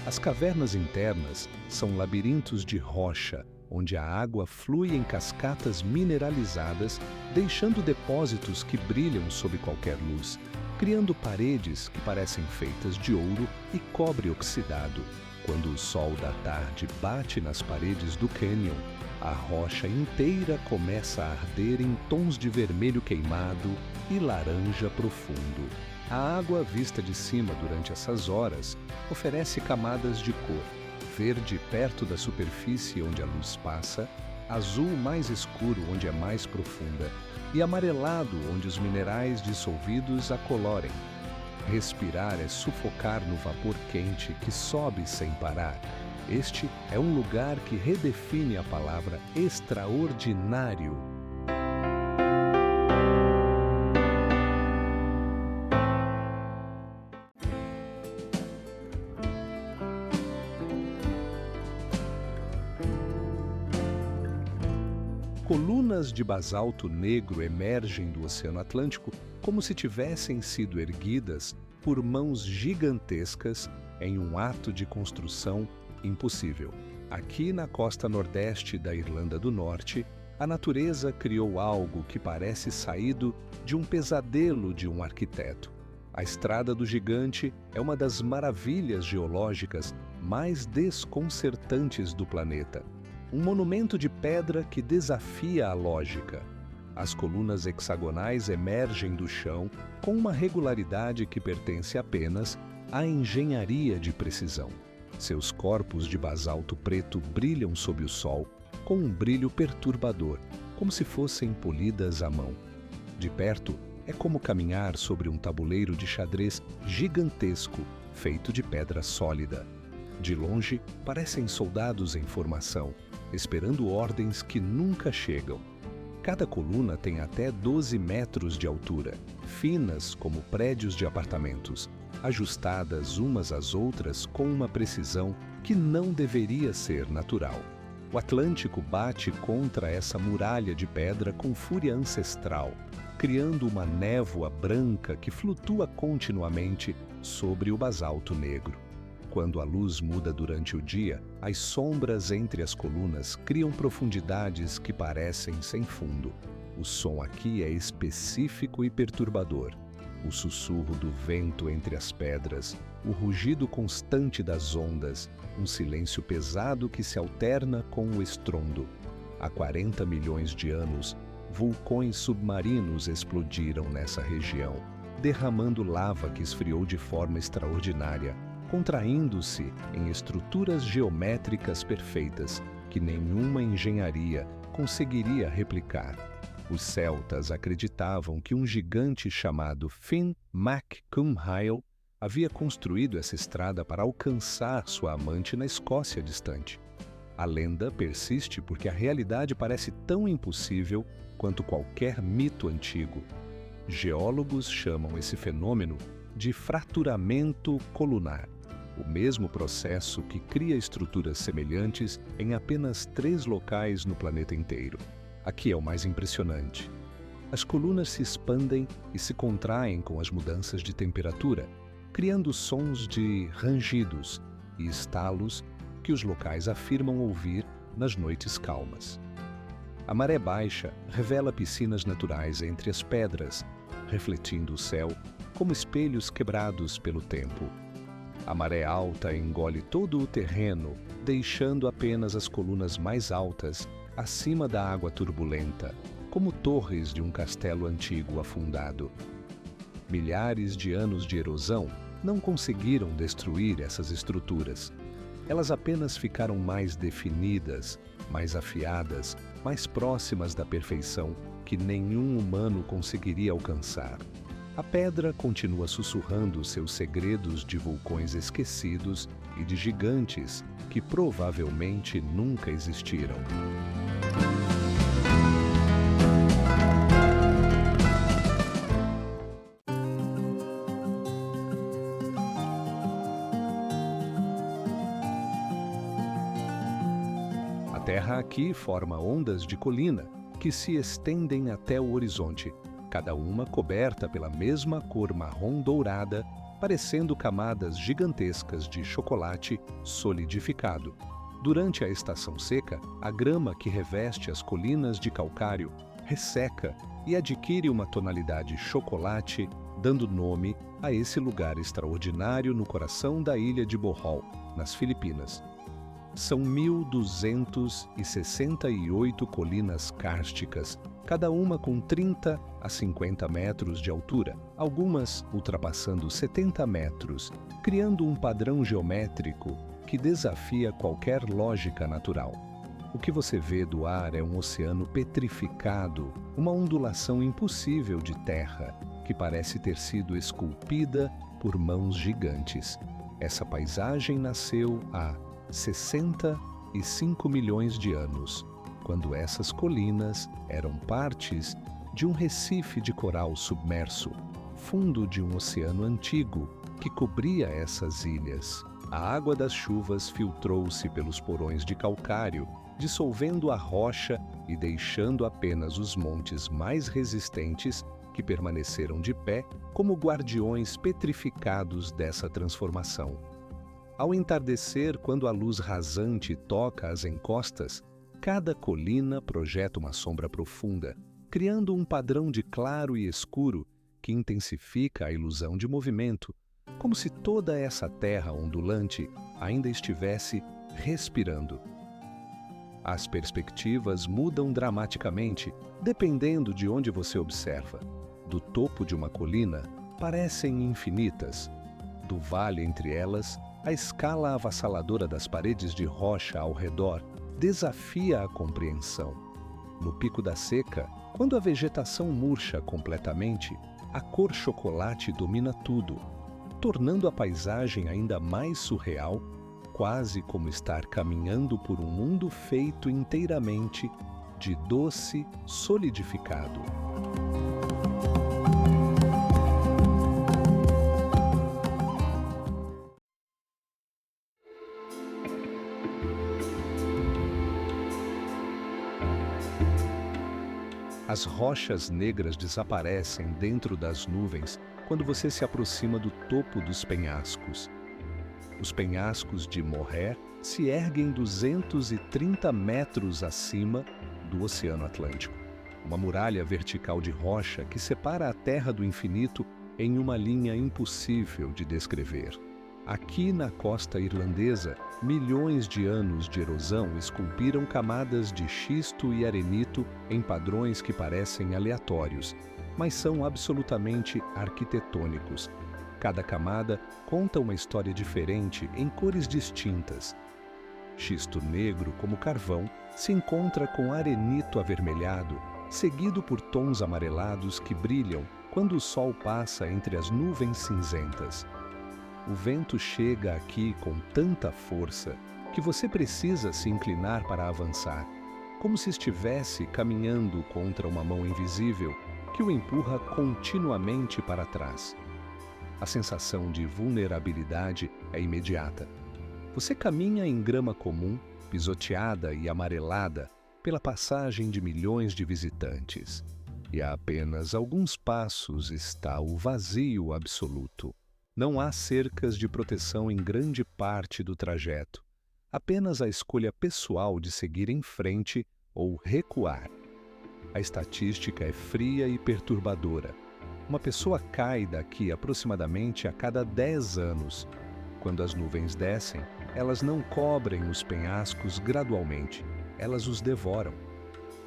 As cavernas internas são labirintos de rocha, onde a água flui em cascatas mineralizadas, deixando depósitos que brilham sob qualquer luz, criando paredes que parecem feitas de ouro e cobre oxidado. Quando o sol da tarde bate nas paredes do cânion, a rocha inteira começa a arder em tons de vermelho queimado e laranja profundo. A água vista de cima durante essas horas oferece camadas de cor: verde perto da superfície onde a luz passa, azul mais escuro onde é mais profunda e amarelado onde os minerais dissolvidos a colorem. Respirar é sufocar no vapor quente que sobe sem parar. Este é um lugar que redefine a palavra extraordinário. Colunas de basalto negro emergem do Oceano Atlântico como se tivessem sido erguidas por mãos gigantescas em um ato de construção impossível. Aqui na costa nordeste da Irlanda do Norte, a natureza criou algo que parece saído de um pesadelo de um arquiteto. A Estrada do Gigante é uma das maravilhas geológicas mais desconcertantes do planeta. Um monumento de pedra que desafia a lógica. As colunas hexagonais emergem do chão com uma regularidade que pertence apenas à engenharia de precisão. Seus corpos de basalto preto brilham sob o sol com um brilho perturbador, como se fossem polidas à mão. De perto, é como caminhar sobre um tabuleiro de xadrez gigantesco feito de pedra sólida. De longe, parecem soldados em formação, esperando ordens que nunca chegam. Cada coluna tem até 12 metros de altura, finas como prédios de apartamentos, ajustadas umas às outras com uma precisão que não deveria ser natural. O Atlântico bate contra essa muralha de pedra com fúria ancestral, criando uma névoa branca que flutua continuamente sobre o basalto negro. Quando a luz muda durante o dia, as sombras entre as colunas criam profundidades que parecem sem fundo. O som aqui é específico e perturbador. O sussurro do vento entre as pedras, o rugido constante das ondas, um silêncio pesado que se alterna com o estrondo. Há 40 milhões de anos, vulcões submarinos explodiram nessa região, derramando lava que esfriou de forma extraordinária, contraindo-se em estruturas geométricas perfeitas que nenhuma engenharia conseguiria replicar. Os celtas acreditavam que um gigante chamado Finn mac Cumhaill havia construído essa estrada para alcançar sua amante na Escócia distante. A lenda persiste porque a realidade parece tão impossível quanto qualquer mito antigo. Geólogos chamam esse fenômeno de fraturamento colunar, o mesmo processo que cria estruturas semelhantes em apenas 3 locais no planeta inteiro. Aqui é o mais impressionante. As colunas se expandem e se contraem com as mudanças de temperatura, criando sons de rangidos e estalos que os locais afirmam ouvir nas noites calmas. A maré baixa revela piscinas naturais entre as pedras, refletindo o céu como espelhos quebrados pelo tempo. A maré alta engole todo o terreno, deixando apenas as colunas mais altas acima da água turbulenta, como torres de um castelo antigo afundado. Milhares de anos de erosão não conseguiram destruir essas estruturas. Elas apenas ficaram mais definidas, mais afiadas, mais próximas da perfeição que nenhum humano conseguiria alcançar. A pedra continua sussurrando seus segredos de vulcões esquecidos e de gigantes que provavelmente nunca existiram. A terra aqui forma ondas de colina que se estendem até o horizonte, cada uma coberta pela mesma cor marrom dourada, parecendo camadas gigantescas de chocolate solidificado. Durante a estação seca, a grama que reveste as colinas de calcário resseca e adquire uma tonalidade chocolate dando nome a esse lugar extraordinário no coração da ilha de Bohol, nas Filipinas. São 1.268 colinas kársticas, cada uma com 30 a 50 metros de altura, algumas ultrapassando 70 metros, criando um padrão geométrico que desafia qualquer lógica natural. O que você vê do ar é um oceano petrificado, uma ondulação impossível de terra, que parece ter sido esculpida por mãos gigantes. Essa paisagem nasceu há 65 milhões de anos, quando essas colinas eram partes de um recife de coral submerso, fundo de um oceano antigo que cobria essas ilhas. A água das chuvas filtrou-se pelos porões de calcário, dissolvendo a rocha e deixando apenas os montes mais resistentes que permaneceram de pé como guardiões petrificados dessa transformação. Ao entardecer, quando a luz rasante toca as encostas, cada colina projeta uma sombra profunda, criando um padrão de claro e escuro que intensifica a ilusão de movimento, como se toda essa terra ondulante ainda estivesse respirando. As perspectivas mudam dramaticamente, dependendo de onde você observa. Do topo de uma colina, parecem infinitas. Do vale entre elas, a escala avassaladora das paredes de rocha ao redor desafia a compreensão. No pico da seca, quando a vegetação murcha completamente, a cor chocolate domina tudo, tornando a paisagem ainda mais surreal, quase como estar caminhando por um mundo feito inteiramente de doce solidificado. As rochas negras desaparecem dentro das nuvens quando você se aproxima do topo dos penhascos. Os penhascos de Moher se erguem 230 metros acima do Oceano Atlântico. Uma muralha vertical de rocha que separa a Terra do infinito em uma linha impossível de descrever. Aqui na costa irlandesa, milhões de anos de erosão esculpiram camadas de xisto e arenito em padrões que parecem aleatórios, mas são absolutamente arquitetônicos. Cada camada conta uma história diferente em cores distintas. Xisto negro, como carvão, se encontra com arenito avermelhado, seguido por tons amarelados que brilham quando o sol passa entre as nuvens cinzentas. O vento chega aqui com tanta força que você precisa se inclinar para avançar, como se estivesse caminhando contra uma mão invisível que o empurra continuamente para trás. A sensação de vulnerabilidade é imediata. Você caminha em grama comum, pisoteada e amarelada pela passagem de milhões de visitantes. E a apenas alguns passos está o vazio absoluto. Não há cercas de proteção em grande parte do trajeto, apenas a escolha pessoal de seguir em frente ou recuar. A estatística é fria e perturbadora. Uma pessoa cai daqui aproximadamente a cada 10 anos. Quando as nuvens descem, elas não cobrem os penhascos gradualmente, elas os devoram.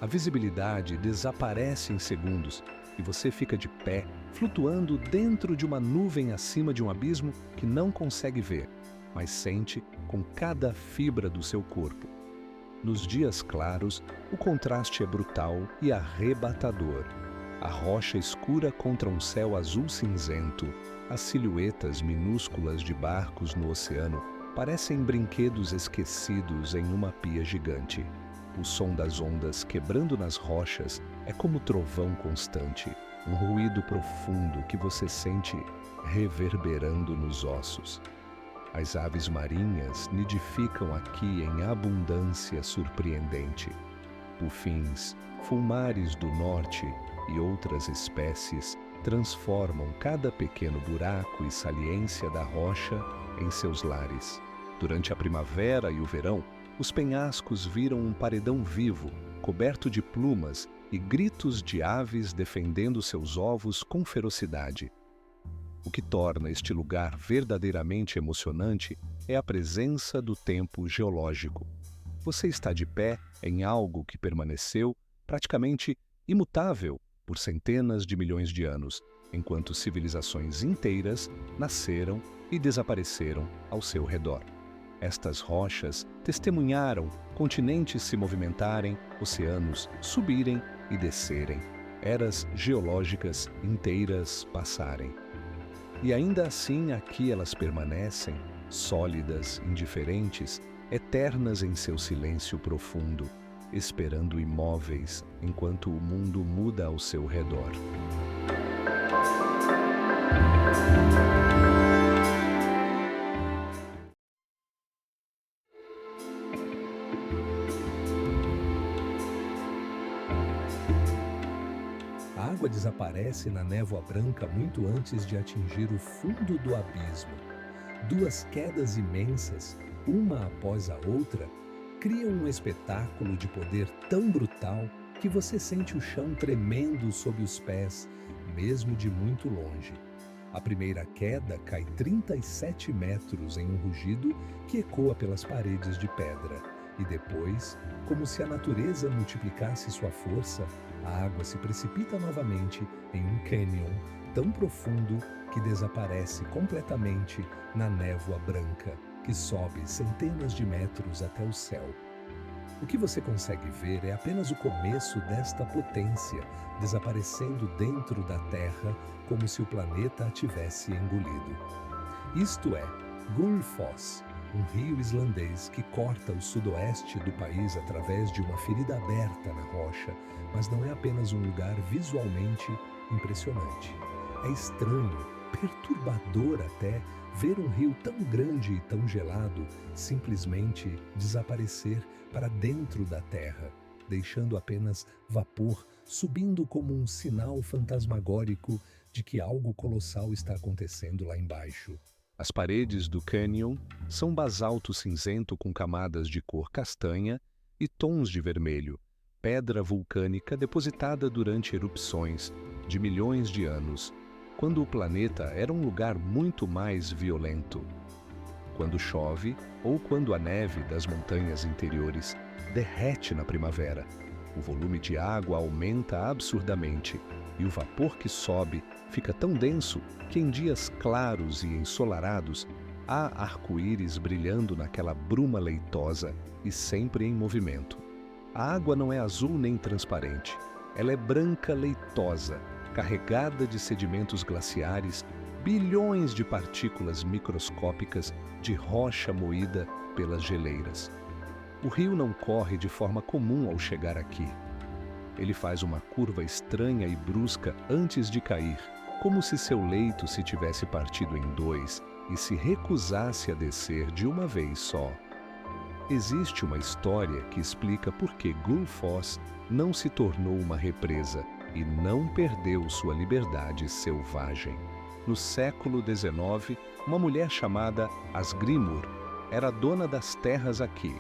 A visibilidade desaparece em segundos e você fica de pé, flutuando dentro de uma nuvem acima de um abismo que não consegue ver, mas sente com cada fibra do seu corpo. Nos dias claros, o contraste é brutal e arrebatador. A rocha escura contra um céu azul cinzento, as silhuetas minúsculas de barcos no oceano parecem brinquedos esquecidos em uma pia gigante. O som das ondas quebrando nas rochas é como trovão constante, um ruído profundo que você sente reverberando nos ossos. As aves marinhas nidificam aqui em abundância surpreendente. Bufins, fulmares do norte e outras espécies transformam cada pequeno buraco e saliência da rocha em seus lares. Durante a primavera e o verão, os penhascos viram um paredão vivo, coberto de plumas e gritos de aves defendendo seus ovos com ferocidade. O que torna este lugar verdadeiramente emocionante é a presença do tempo geológico. Você está de pé em algo que permaneceu praticamente imutável por centenas de milhões de anos, enquanto civilizações inteiras nasceram e desapareceram ao seu redor. Estas rochas testemunharam continentes se movimentarem, oceanos subirem e descerem, eras geológicas inteiras passarem. E ainda assim aqui elas permanecem, sólidas, indiferentes, eternas em seu silêncio profundo, esperando imóveis enquanto o mundo muda ao seu redor. A água desaparece na névoa branca muito antes de atingir o fundo do abismo. Duas quedas imensas, uma após a outra, criam um espetáculo de poder tão brutal que você sente o chão tremendo sob os pés, mesmo de muito longe. A primeira queda cai 37 metros em um rugido que ecoa pelas paredes de pedra. E depois, como se a natureza multiplicasse sua força, a água se precipita novamente em um cânion tão profundo que desaparece completamente na névoa branca, que sobe centenas de metros até o céu. O que você consegue ver é apenas o começo desta potência, desaparecendo dentro da Terra como se o planeta a tivesse engolido. Isto é Gullfoss, um rio islandês que corta o sudoeste do país através de uma ferida aberta na rocha, mas não é apenas um lugar visualmente impressionante. É estranho, perturbador até, ver um rio tão grande e tão gelado simplesmente desaparecer para dentro da terra, deixando apenas vapor subindo como um sinal fantasmagórico de que algo colossal está acontecendo lá embaixo. As paredes do cânion são basalto cinzento com camadas de cor castanha e tons de vermelho, pedra vulcânica depositada durante erupções de milhões de anos, quando o planeta era um lugar muito mais violento. Quando chove ou quando a neve das montanhas interiores derrete na primavera, o volume de água aumenta absurdamente e o vapor que sobe fica tão denso que em dias claros e ensolarados há arco-íris brilhando naquela bruma leitosa e sempre em movimento. A água não é azul nem transparente, ela é branca leitosa, carregada de sedimentos glaciares, bilhões de partículas microscópicas de rocha moída pelas geleiras. O rio não corre de forma comum ao chegar aqui. Ele faz uma curva estranha e brusca antes de cair, como se seu leito se tivesse partido em dois e se recusasse a descer de uma vez só. Existe uma história que explica por que Gullfoss não se tornou uma represa e não perdeu sua liberdade selvagem. No século XIX, uma mulher chamada Asgrímur era dona das terras aqui.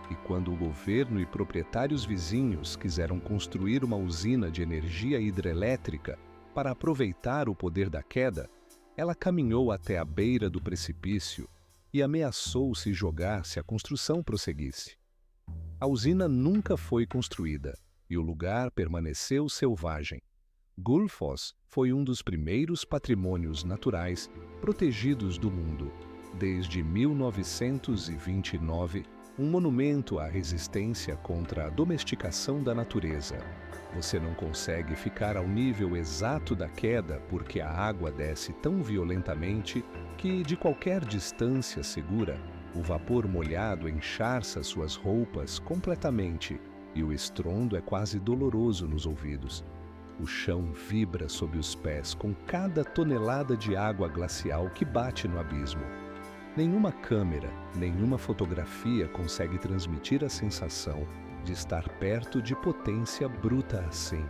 E quando o governo e proprietários vizinhos quiseram construir uma usina de energia hidrelétrica para aproveitar o poder da queda, ela caminhou até a beira do precipício e ameaçou se jogar se a construção prosseguisse. A usina nunca foi construída e o lugar permaneceu selvagem. Gullfoss foi um dos primeiros patrimônios naturais protegidos do mundo. Desde 1929, um monumento à resistência contra a domesticação da natureza. Você não consegue ficar ao nível exato da queda porque a água desce tão violentamente que, de qualquer distância segura, o vapor molhado encharça suas roupas completamente e o estrondo é quase doloroso nos ouvidos. O chão vibra sob os pés com cada tonelada de água glacial que bate no abismo. Nenhuma câmera, nenhuma fotografia consegue transmitir a sensação de estar perto de potência bruta assim,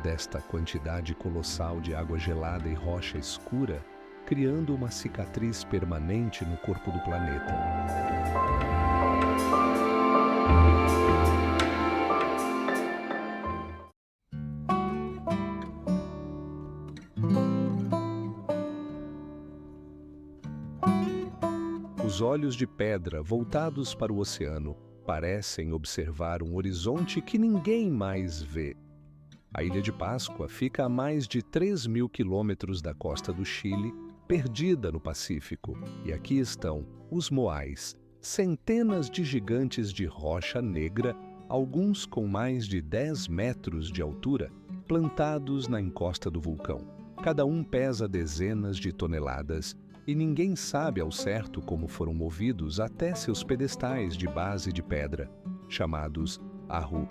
desta quantidade colossal de água gelada e rocha escura, criando uma cicatriz permanente no corpo do planeta. seus olhos de pedra voltados para o oceano parecem observar um horizonte que ninguém mais vê. A Ilha de Páscoa fica a mais de 3.000 quilômetros da costa do Chile, perdida no Pacífico, e aqui estão os moais, centenas de gigantes de rocha negra, alguns com mais de 10 metros de altura, plantados na encosta do vulcão. Cada um pesa dezenas de toneladas e ninguém sabe ao certo como foram movidos até seus pedestais de base de pedra, chamados Ahu.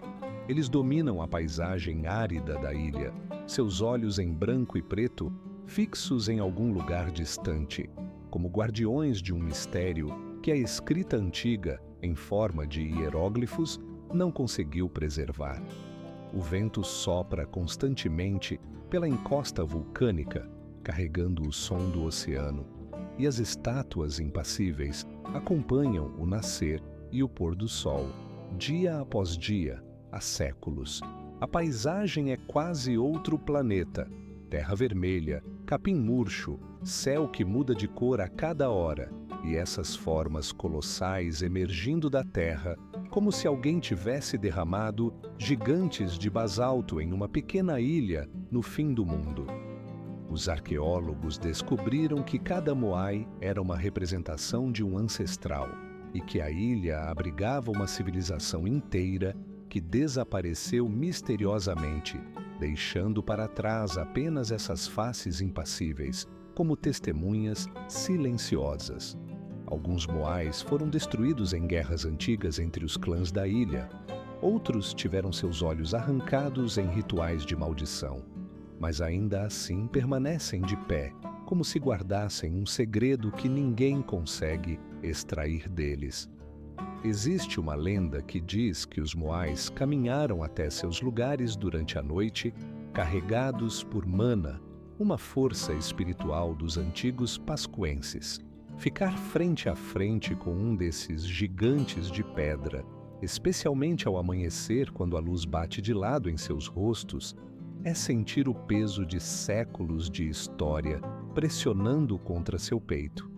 Eles dominam a paisagem árida da ilha, seus olhos em branco e preto, fixos em algum lugar distante, como guardiões de um mistério que a escrita antiga, em forma de hieróglifos, não conseguiu preservar. O vento sopra constantemente pela encosta vulcânica, carregando o som do oceano, e as estátuas impassíveis acompanham o nascer e o pôr do sol, dia após dia, há séculos. A paisagem é quase outro planeta. Terra vermelha, capim murcho, céu que muda de cor a cada hora, e essas formas colossais emergindo da terra, como se alguém tivesse derramado gigantes de basalto em uma pequena ilha no fim do mundo. Os arqueólogos descobriram que cada moai era uma representação de um ancestral e que a ilha abrigava uma civilização inteira que desapareceu misteriosamente, deixando para trás apenas essas faces impassíveis, como testemunhas silenciosas. Alguns moais foram destruídos em guerras antigas entre os clãs da ilha. Outros tiveram seus olhos arrancados em rituais de maldição, mas ainda assim permanecem de pé, como se guardassem um segredo que ninguém consegue extrair deles. Existe uma lenda que diz que os moais caminharam até seus lugares durante a noite, carregados por mana, uma força espiritual dos antigos pascuenses. Ficar frente a frente com um desses gigantes de pedra, especialmente ao amanhecer quando a luz bate de lado em seus rostos, é sentir o peso de séculos de história pressionando contra seu peito.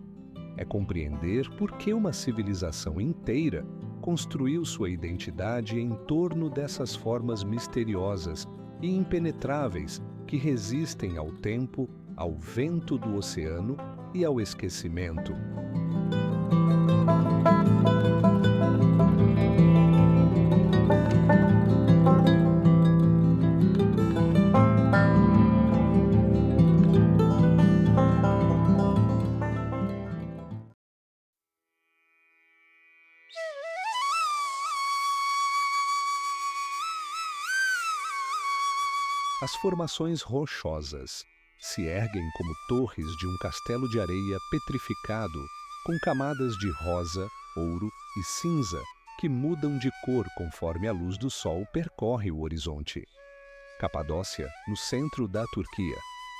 É compreender por que uma civilização inteira construiu sua identidade em torno dessas formas misteriosas e impenetráveis que resistem ao tempo, ao vento do oceano e ao esquecimento. As formações rochosas se erguem como torres de um castelo de areia petrificado, com camadas de rosa, ouro e cinza que mudam de cor conforme a luz do sol percorre o horizonte. Capadócia, no centro da Turquia,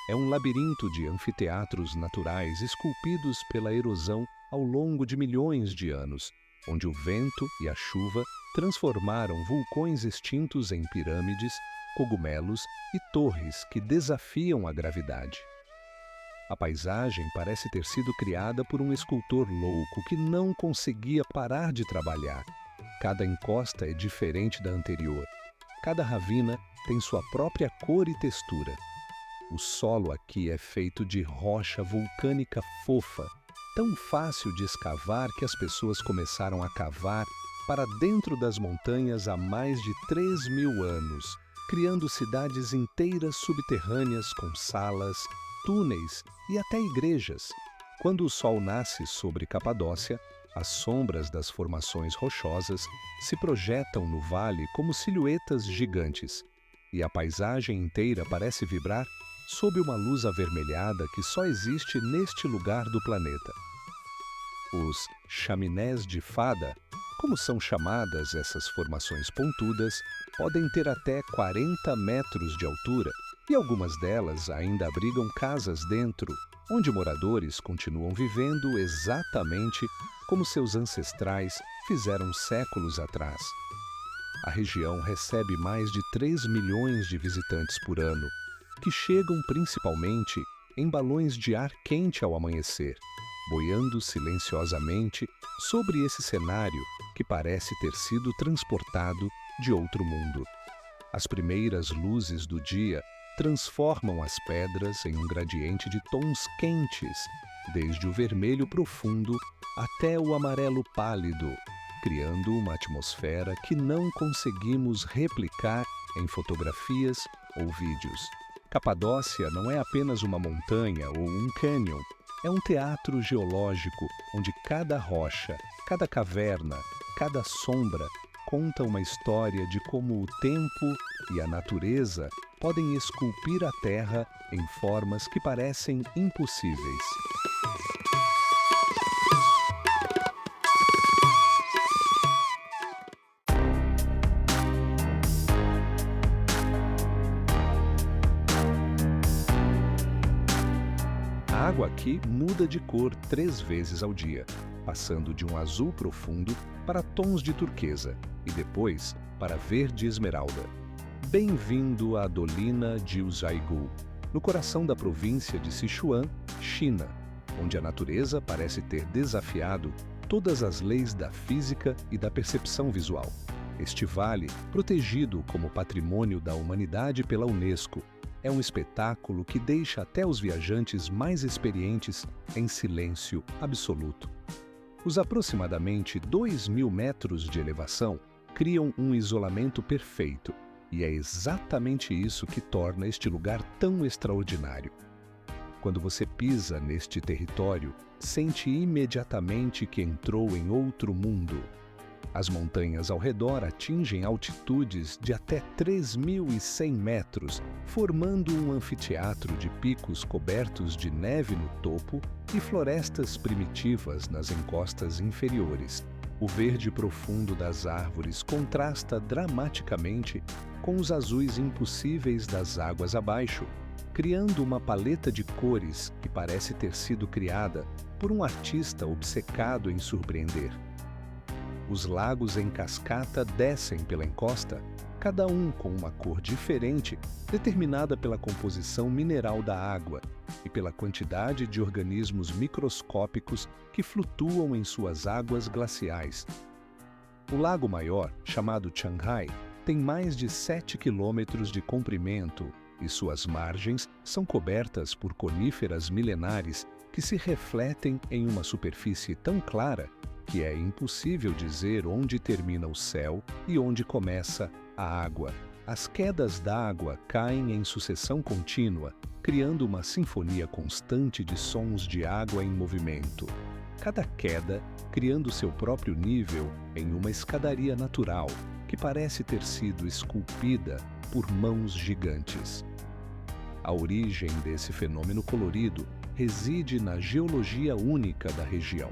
é um labirinto de anfiteatros naturais esculpidos pela erosão ao longo de milhões de anos, onde o vento e a chuva transformaram vulcões extintos em pirâmides, cogumelos e torres que desafiam a gravidade. A paisagem parece ter sido criada por um escultor louco que não conseguia parar de trabalhar. Cada encosta é diferente da anterior. Cada ravina tem sua própria cor e textura. O solo aqui é feito de rocha vulcânica fofa, tão fácil de escavar que as pessoas começaram a cavar para dentro das montanhas há mais de 3.000 anos, criando cidades inteiras subterrâneas com salas, túneis e até igrejas. Quando o sol nasce sobre Capadócia, as sombras das formações rochosas se projetam no vale como silhuetas gigantes, e a paisagem inteira parece vibrar sob uma luz avermelhada que só existe neste lugar do planeta. Os chaminés de fada, como são chamadas essas formações pontudas, podem ter até 40 metros de altura, e algumas delas ainda abrigam casas dentro, onde moradores continuam vivendo exatamente como seus ancestrais fizeram séculos atrás. A região recebe mais de 3 milhões de visitantes por ano, que chegam principalmente em balões de ar quente ao amanhecer, boiando silenciosamente sobre esse cenário que parece ter sido transportado de outro mundo. As primeiras luzes do dia transformam as pedras em um gradiente de tons quentes, desde o vermelho profundo até o amarelo pálido, criando uma atmosfera que não conseguimos replicar em fotografias ou vídeos. Capadócia não é apenas uma montanha ou um cânion, é um teatro geológico onde cada rocha, cada caverna, cada sombra conta uma história de como o tempo e a natureza podem esculpir a terra em formas que parecem impossíveis. A água aqui muda de cor 3 vezes ao dia, passando de um azul profundo para tons de turquesa e depois para verde esmeralda. Bem-vindo à Dolina Jiuzhaigou, no coração da província de Sichuan, China, onde a natureza parece ter desafiado todas as leis da física e da percepção visual. Este vale, protegido como patrimônio da humanidade pela Unesco, é um espetáculo que deixa até os viajantes mais experientes em silêncio absoluto. Os aproximadamente 2.000 metros de elevação criam um isolamento perfeito, e é exatamente isso que torna este lugar tão extraordinário. Quando você pisa neste território, sente imediatamente que entrou em outro mundo. As montanhas ao redor atingem altitudes de até 3.100 metros, formando um anfiteatro de picos cobertos de neve no topo e florestas primitivas nas encostas inferiores. O verde profundo das árvores contrasta dramaticamente com os azuis impossíveis das águas abaixo, criando uma paleta de cores que parece ter sido criada por um artista obcecado em surpreender. Os lagos em cascata descem pela encosta, cada um com uma cor diferente, determinada pela composição mineral da água e pela quantidade de organismos microscópicos que flutuam em suas águas glaciais. O lago maior, chamado Changhai, tem mais de 7 quilômetros de comprimento e suas margens são cobertas por coníferas milenares que se refletem em uma superfície tão clara que é impossível dizer onde termina o céu e onde começa a água. As quedas d'água caem em sucessão contínua, criando uma sinfonia constante de sons de água em movimento. Cada queda criando seu próprio nível em uma escadaria natural que parece ter sido esculpida por mãos gigantes. A origem desse fenômeno colorido reside na geologia única da região.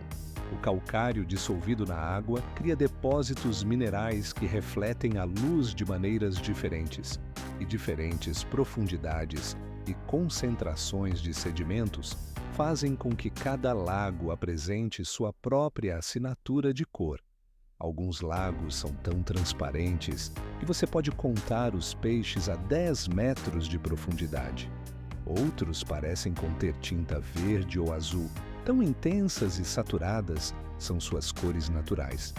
O calcário dissolvido na água cria depósitos minerais que refletem a luz de maneiras diferentes, e diferentes profundidades e concentrações de sedimentos fazem com que cada lago apresente sua própria assinatura de cor. Alguns lagos são tão transparentes que você pode contar os peixes a 10 metros de profundidade. Outros parecem conter tinta verde ou azul, tão intensas e saturadas são suas cores naturais.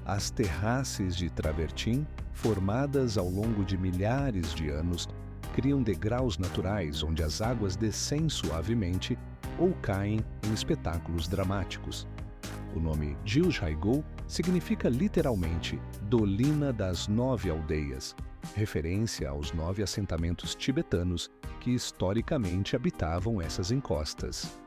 As terraces de travertim, formadas ao longo de milhares de anos, criam degraus naturais onde as águas descem suavemente ou caem em espetáculos dramáticos. O nome Jiuzhaigou significa literalmente Dolina das 9 Aldeias, referência aos 9 assentamentos tibetanos que historicamente habitavam essas encostas.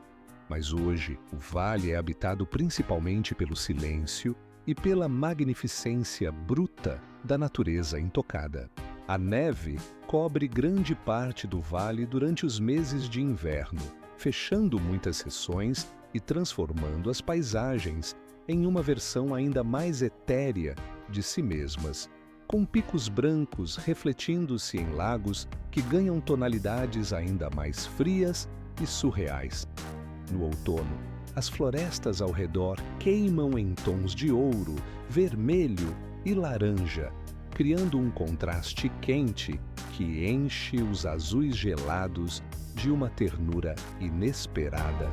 Mas hoje, o vale é habitado principalmente pelo silêncio e pela magnificência bruta da natureza intocada. A neve cobre grande parte do vale durante os meses de inverno, fechando muitas seções e transformando as paisagens em uma versão ainda mais etérea de si mesmas, com picos brancos refletindo-se em lagos que ganham tonalidades ainda mais frias e surreais. No outono, as florestas ao redor queimam em tons de ouro, vermelho e laranja, criando um contraste quente que enche os azuis gelados de uma ternura inesperada.